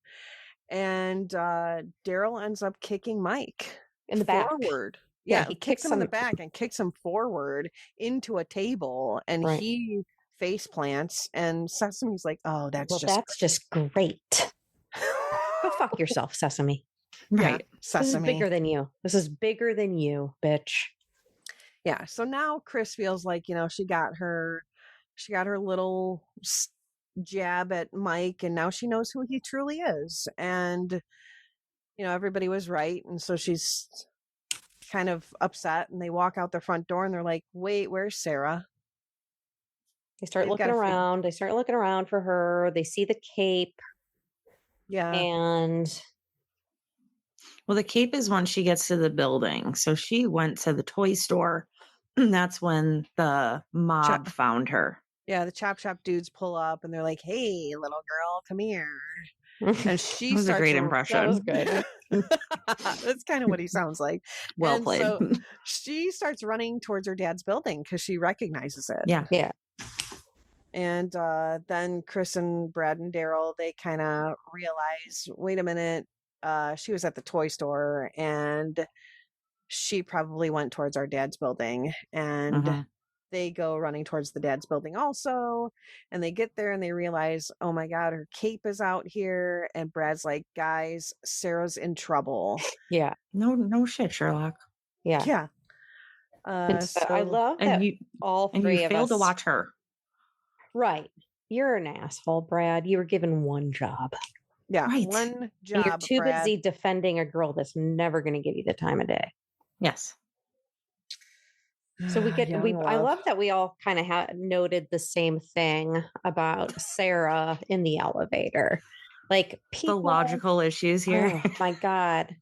And Daryl ends up kicking Mike In the back. forward. Yeah, Yeah, he kicks him in the back and kicks him forward into a table, and he face plants. And Sesame's like, "Oh, that's just great. Go fuck yourself, Sesame. Right, Yeah, Sesame. This is bigger than you. This is bigger than you, bitch." Yeah. So now Chris feels like she got her little jab at Mike, and now she knows who he truly is, and everybody was right, and so she's kind of upset, and they walk out the front door and they're like, wait, where's Sarah? They start looking around. They start looking around for her. They see the cape. Yeah. And well, the cape is when she gets to the building. So she went to the toy store. And that's when the mob found her. Yeah, the chop shop dudes pull up and they're like, hey, little girl, come here. And she was starts a great impression. That was good. That's kind of what he sounds like. Well played. So she starts running towards her dad's building because she recognizes it. Yeah. Yeah. And then Chris and Brad and Daryl, they kind of realize, wait a minute, she was at the toy store and she probably went towards our dad's building. And they go running towards the dad's building also. And they get there and they realize, oh my God, her cape is out here. And Brad's like, guys, Sarah's in trouble. Yeah. No shit, Sherlock. Yeah. Yeah. So I love that all three and you of failed us to watch her. Right. You're an asshole, Brad. You were given one job. Yeah. Right. One job. And you're too Brad. busy defending a girl that's never going to give you the time of day. Yes. So I love that we all kind of noted the same thing about Sarah in the elevator. Like the logical issues here. Oh my God.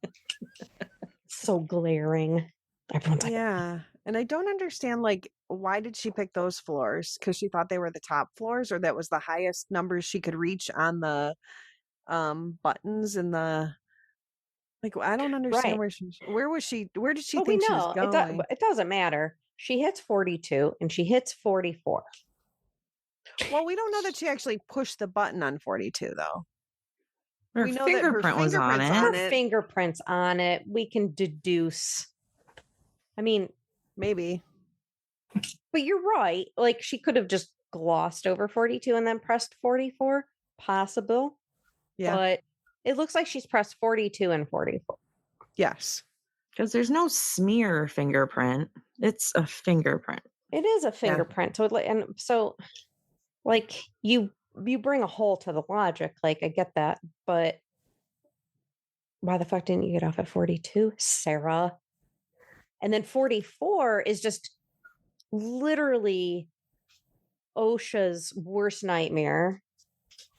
So glaring. Everyone's like, yeah. And I don't understand, like, why did she pick those floors? Because she thought they were the top floors, or that was the highest numbers she could reach on the buttons and the. Like, I don't understand where did she think she was going? It doesn't matter. She hits 42 and she hits 44. Well, we don't know that she actually pushed the button on 42, though. Her fingerprint was on it. Her fingerprints on it. We can deduce. I mean, maybe. But you're right. Like, she could have just glossed over 42 and then pressed 44. Possible. Yeah. But it looks like she's pressed 42 and 44. Yes. Because there's no smear fingerprint. It's a fingerprint. It is a fingerprint. Yeah. So, like, you bring a hole to the logic. Like, I get that. But why the fuck didn't you get off at 42, Sarah? And then 44 is just literally OSHA's worst nightmare.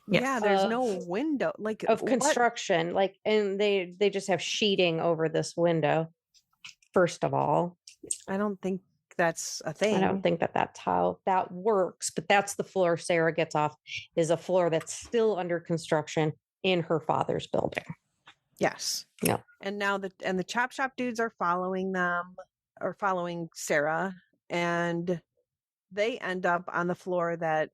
Yes. Yeah, there's no window of construction, and they just have sheeting over this window. First of all, I don't think that's a thing. I don't think that's how that works. But that's the floor Sarah gets off, is a floor that's still under construction in her father's building. Yes. Yeah. And now the chop shop dudes are following Sarah, and they end up on the floor that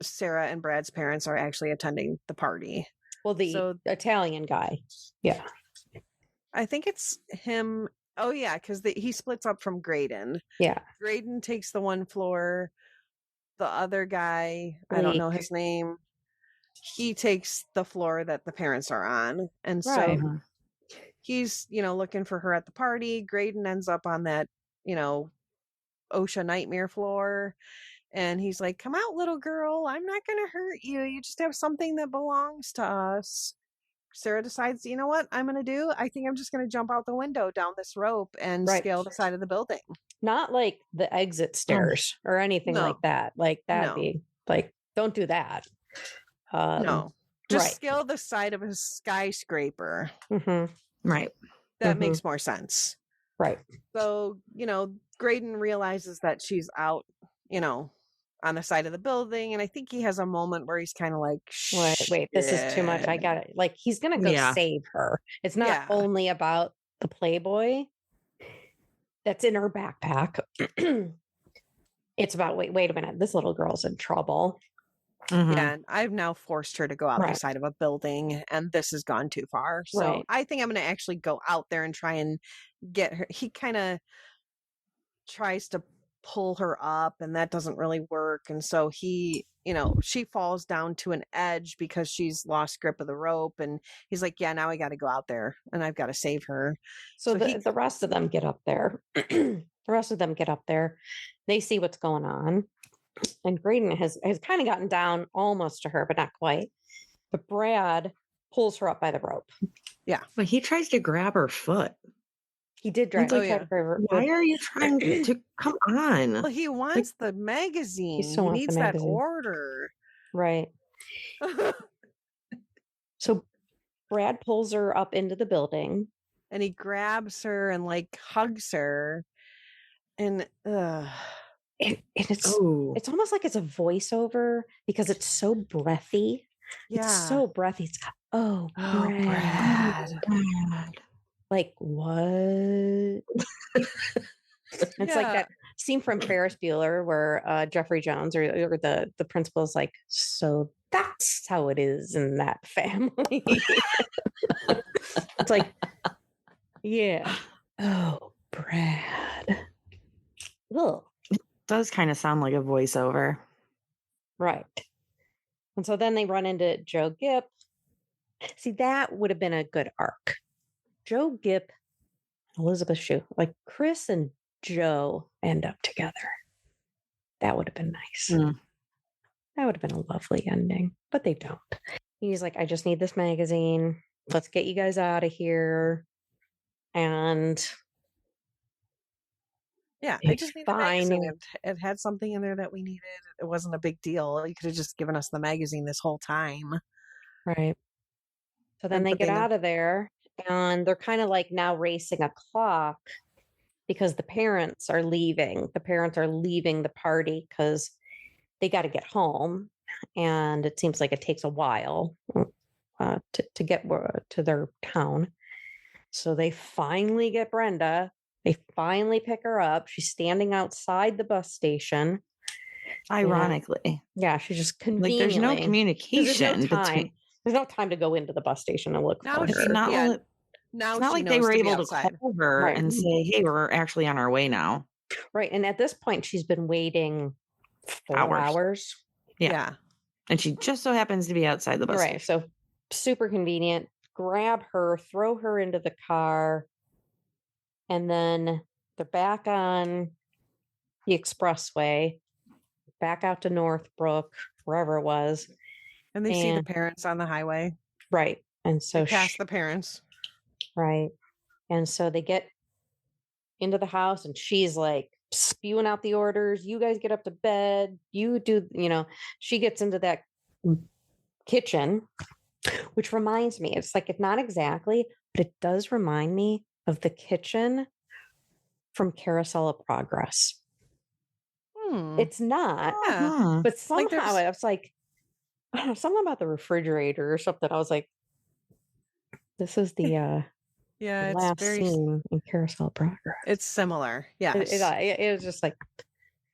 Sarah and Brad's parents are actually attending the party. Well, the Italian guy. Yeah. I think it's him. Oh, yeah, because he splits up from Graydon. Yeah. Graydon takes the one floor. The other guy, I don't know his name, he takes the floor that the parents are on. And Right. so he's, looking for her at the party. Graydon ends up on that, OSHA nightmare floor. And he's like, come out, little girl. I'm not going to hurt you. You just have something that belongs to us. Sarah decides, you know what I'm going to do? I think I'm just going to jump out the window down this rope and scale the side of the building. Not like the exit stairs or anything like that. Like that'd be like, don't do that. No, just scale the side of a skyscraper. Right. That makes more sense. Right. So, Graydon realizes that she's out, on the side of the building. And I think he has a moment where he's kind of like, wait, this is too much. I got it. Like, he's going to go save her. It's not only about the Playboy that's in her backpack. It's about, wait a minute. This little girl's in trouble. Yeah, and I've now forced her to go out the side of a building, and this has gone too far. So I think I'm going to actually go out there and try and get her. He kind of tries to pull her up, and that doesn't really work. And so he, she falls down to an edge because she's lost grip of the rope. And he's like, yeah, now I got to go out there and I've got to save her. So the rest of them get up there. They see what's going on. And Graydon has kind of gotten down almost to her, but not quite. But Brad pulls her up by the rope. Yeah. But he tries to grab her foot. He did try to grab her. Why are you trying to come on? Well, he wants the magazine. He needs that order. Right. So Brad pulls her up into the building. And he grabs her and like hugs her. And it's almost like it's a voiceover because it's so breathy. Yeah. It's so breathy. It's Brad. Like, what? It's like that scene from Ferris Bueller where Jeffrey Jones or the principal is like, so that's how it is in that family. It's like, yeah. Oh, Brad. Ugh. It does kind of sound like a voiceover. Right. And so then they run into Joe Gipp. See, that would have been a good arc. Joe Gipp, Elisabeth Shue, like Chris and Joe end up together. That would have been nice. That would have been a lovely ending, but they don't. He's like, I just need this magazine. Let's get you guys out of here. And yeah, I just need the magazine. It had something in there that we needed. It wasn't a big deal. You could have just given us the magazine this whole time. Right. So then they get out of there. And they're kind of like now racing a clock because the parents are leaving. The parents are leaving the party because they got to get home. And it seems like it takes a while to get to their town. So they finally get Brenda. They finally pick her up. She's standing outside the bus station. Ironically. Yeah, she's just conveniently. Like, there's no communication. There's no time to go into the bus station and look for her. It's not like they were able to call her and say, hey, we're actually on our way now. Right. And at this point, she's been waiting 4 hours. Yeah. And she just so happens to be outside the bus station. So super convenient. Grab her, throw her into the car. And then they're back on the expressway, back out to Northbrook, wherever it was. And they see the parents on the highway. Right. And so they pass the parents. Right. And so they get into the house and she's like spewing out the orders. You guys get up to bed. You do, she gets into that kitchen, which reminds me, it's like, it's not exactly, but it does remind me of the kitchen from Carousel of Progress. It's not, but somehow I was like, I don't know, something about the refrigerator or something. I was like, this is the last scene in Carousel of Progress. It's similar. Yeah. It was just like,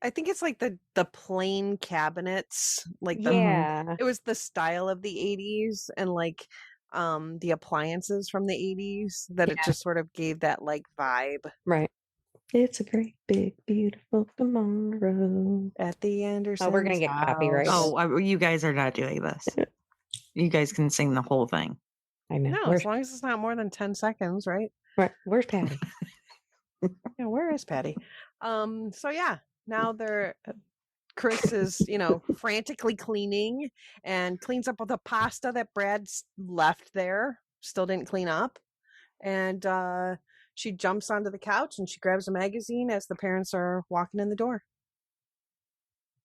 I think it's like the plain cabinets, like it was the style of the 80s, and like the appliances from the 80s, that it just sort of gave that like vibe. Right. It's a great, big, beautiful tomorrow. At the Andersons' we're going to get copyright. Oh, you guys are not doing this. You guys can sing the whole thing. I know. No, as long as it's not more than 10 seconds, right? Right. Where's Patty? Yeah, where is Patty? So yeah, now Chris is, frantically cleaning and cleans up all the pasta that Brad's left there. Still didn't clean up. And she jumps onto the couch and she grabs a magazine as the parents are walking in the door.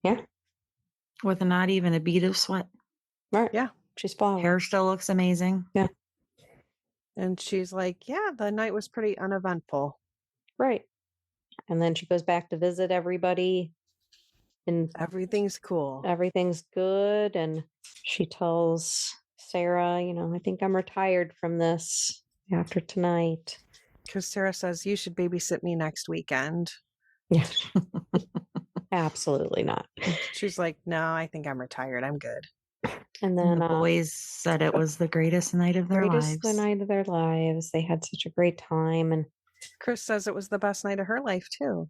Yeah. With not even a bead of sweat. Right. Yeah. She's following. Hair still looks amazing. Yeah. And she's like, yeah, the night was pretty uneventful. Right. And then she goes back to visit everybody. And everything's cool. Everything's good. And she tells Sarah, I think I'm retired from this after tonight. Because Sarah says, you should babysit me next weekend. Yeah. Absolutely not. She's like, no, I think I'm retired. I'm good. And then the boys said it was the greatest night of their lives. The night of their lives. They had such a great time. And Chris says it was the best night of her life, too.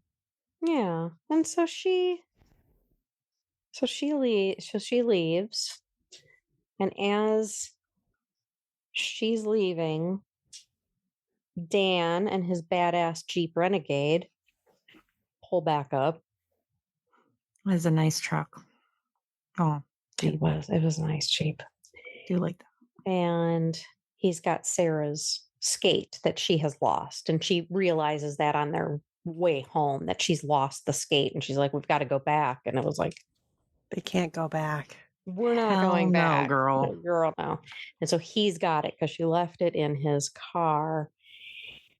Yeah. And so she leaves. And as she's leaving, Dan and his badass Jeep Renegade pull back up. It was a nice truck. Oh, Jeep. It was a nice Jeep. I do like that. And he's got Sarah's skate that she has lost. And she realizes that on their way home that she's lost the skate. And she's like, we've got to go back. And it was like, they can't go back. We're not going back. No, girl. No, girl, no. And so he's got it because she left it in his car.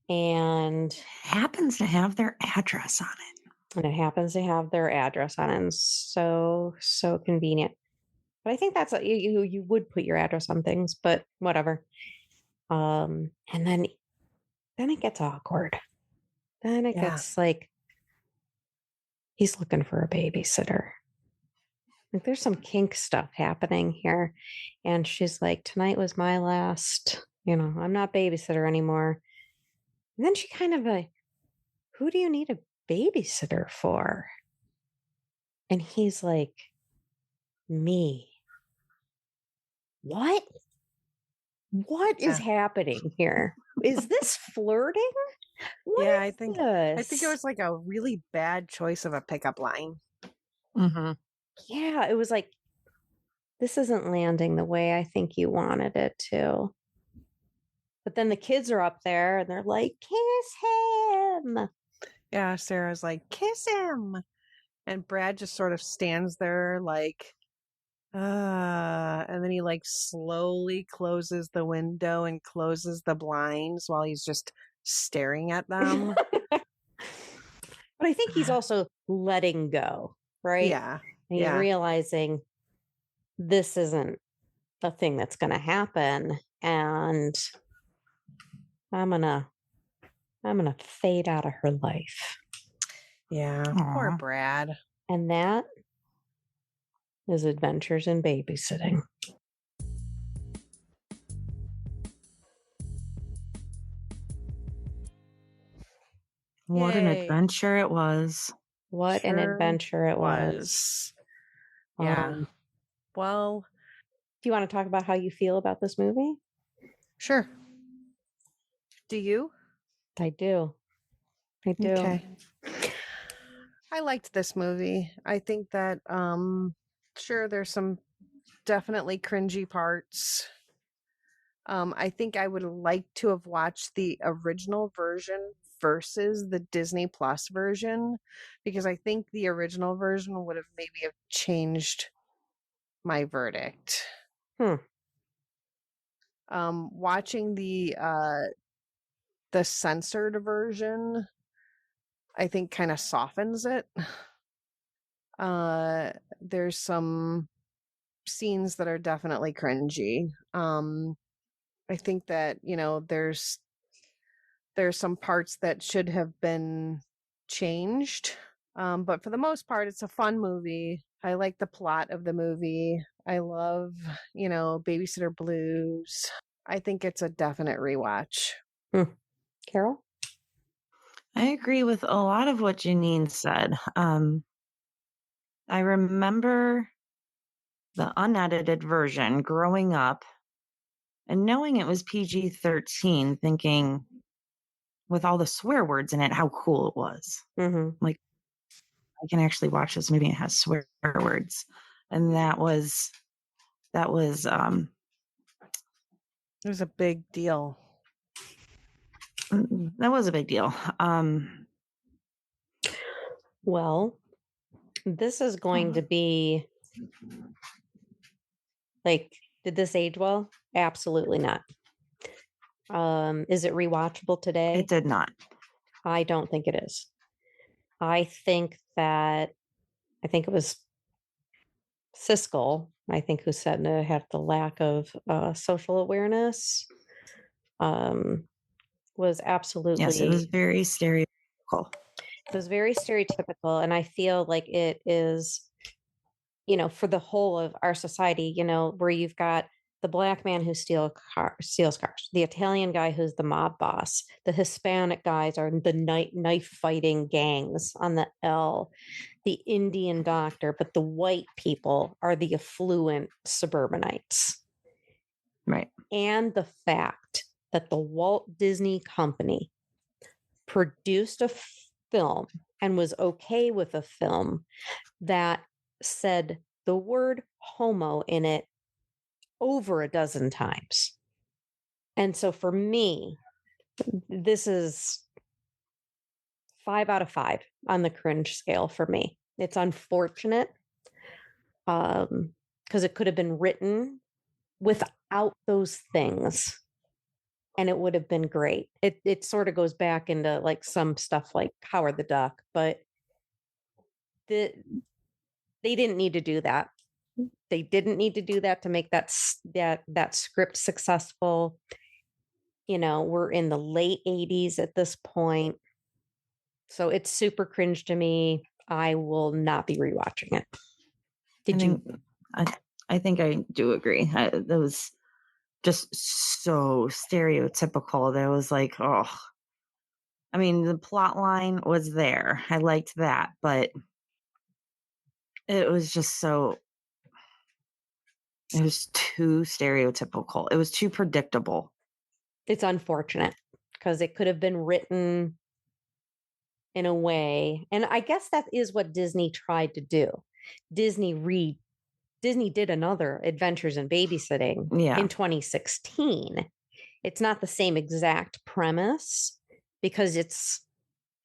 And happens to have their address on it. And it happens to have their address on it. And so convenient. But I think that's you would put your address on things, but whatever. And then it gets awkward. Then it gets like he's looking for a babysitter. Like there's some kink stuff happening here. And she's like, tonight was my last, I'm not babysitter anymore. And then she kind of who do you need a babysitter for? And he's like, me. What is happening here? Is this flirting? I think it was like a really bad choice of a pickup line. Mm-hmm. Yeah, it was like, this isn't landing the way I think you wanted it to. But then the kids are up there and they're like, kiss him. Yeah, Sarah's like, kiss him. And Brad just sort of stands there like, and then he like slowly closes the window and closes the blinds while he's just staring at them. But I think he's also letting go, right? Yeah. And he's realizing this isn't a thing that's going to happen. And I'm gonna fade out of her life. Yeah. Aww. Poor Brad. And that is Adventures in Babysitting. What an adventure it was. What an adventure it was. Yeah. Well, do you want to talk about how you feel about this movie? Sure. Do you? I do. Okay. I liked this movie. I think that, sure, there's some definitely cringy parts. I think I would like to have watched the original version versus the Disney Plus version, because I think the original version would have maybe changed my verdict. Watching the censored version, I think kind of softens it. There's some scenes that are definitely cringy. I think that, there's some parts that should have been changed. But for the most part, it's a fun movie. I like the plot of the movie. I love, Babysitter Blues. I think it's a definite rewatch. Carol? I agree with a lot of what Janine said. I remember the unedited version growing up and knowing it was PG-13, thinking with all the swear words in it, how cool it was. Mm-hmm. Like, I can actually watch this movie and it has swear words. And that was It was a big deal. That was a big deal. Well, this is going to be like, did this age well? Absolutely not. Is it rewatchable today? It did not. I don't think it is. I think it was Siskel, I think, who said to have the lack of social awareness. Was absolutely, Yes, it was very stereotypical. It was very stereotypical, and I feel like it is, for the whole of our society, where you've got the black man who steals cars, the Italian guy who's the mob boss, the Hispanic guys are the knife fighting gangs on the L, the Indian doctor, but the white people are the affluent suburbanites. Right. And the fact that the Walt Disney Company produced a film and was okay with a film that said the word homo in it over a dozen times. And so for me, this is 5 out of 5 on the cringe scale for me. It's unfortunate because it could have been written without those things and it would have been great. It sort of goes back into like some stuff like Howard the Duck, but they didn't need to do that. They didn't need to do that to make that script successful. We're in the late 80s at this point. So it's super cringe to me. I will not be rewatching it. I think I do agree. That was just so stereotypical. That was like, oh, I mean, the plot line was there. I liked that, but it was just it was too stereotypical. It was too predictable. It's unfortunate because it could have been written in a way. And I guess that is what Disney tried to do. Disney did another Adventures in Babysitting in 2016. It's not the same exact premise because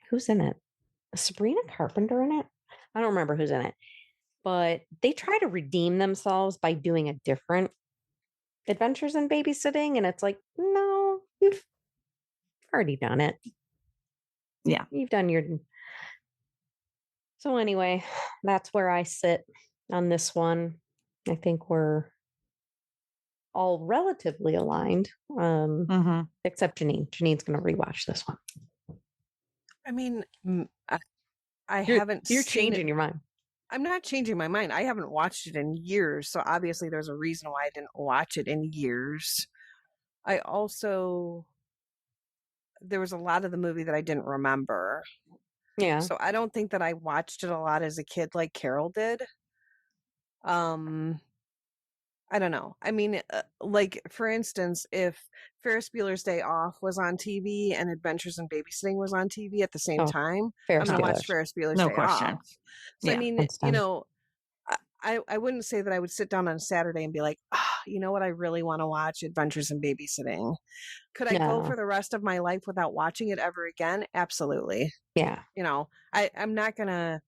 who's in it? Sabrina Carpenter in it? I don't remember who's in it. But they try to redeem themselves by doing a different Adventures in Babysitting. And it's like, no, you've already done it. Yeah. You've done your... So anyway, that's where I sit on this one. I think we're all relatively aligned, except Janine. Janine's going to rewatch this one. I mean, I haven't. You're changing your mind. I'm not changing my mind. I haven't watched it in years, so obviously there's a reason why I didn't watch it in years. There was a lot of the movie that I didn't remember. Yeah. So I don't think that I watched it a lot as a kid like Carol did. I don't know. I mean, like, for instance, if Ferris Bueller's Day Off was on TV and Adventures in Babysitting was on TV at the same time, I'm going to watch Ferris Bueller's Day Off. So, I mean, I wouldn't say that I would sit down on a Saturday and be like, you know what? I really want to watch Adventures in Babysitting. Could I go for the rest of my life without watching it ever again? Absolutely. Yeah. I'm not going to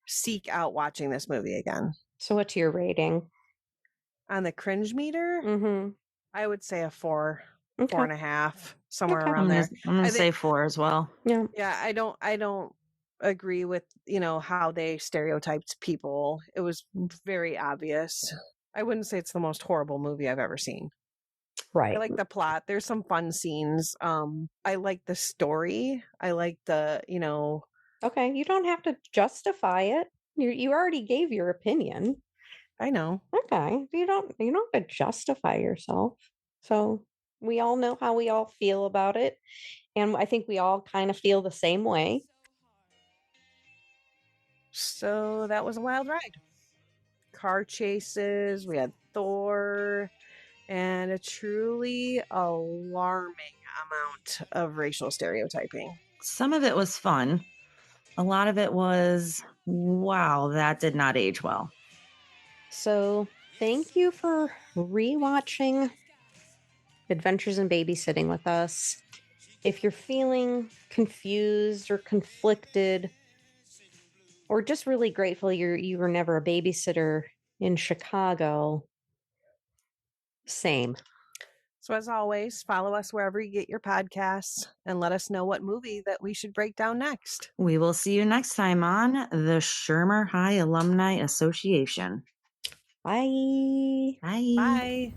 seek out watching this movie again. So what's your rating? On the cringe meter, I would say a 4, 4.5, somewhere around there. I'm going to say 4 as well. Yeah. Yeah. I don't agree with, how they stereotyped people. It was very obvious. I wouldn't say it's the most horrible movie I've ever seen. Right. I like the plot. There's some fun scenes. I like the story. I like the, Okay. You don't have to justify it. You already gave your opinion. I know. Okay. You don't have to justify yourself. So We all know how we all feel about it. And I think we all kind of feel the same way. So that was a wild ride. Car chases, we had Thor, and a truly alarming amount of racial stereotyping. Some of it was fun. A lot of it was, wow, that did not age well. So thank you for rewatching Adventures in Babysitting with us. If you're feeling confused or conflicted, or just really grateful you were never a babysitter in Chicago, same. So as always, follow us wherever you get your podcasts and let us know what movie that we should break down next. We will see you next time on the Shermer High Alumni Association. Bye. Bye. Bye.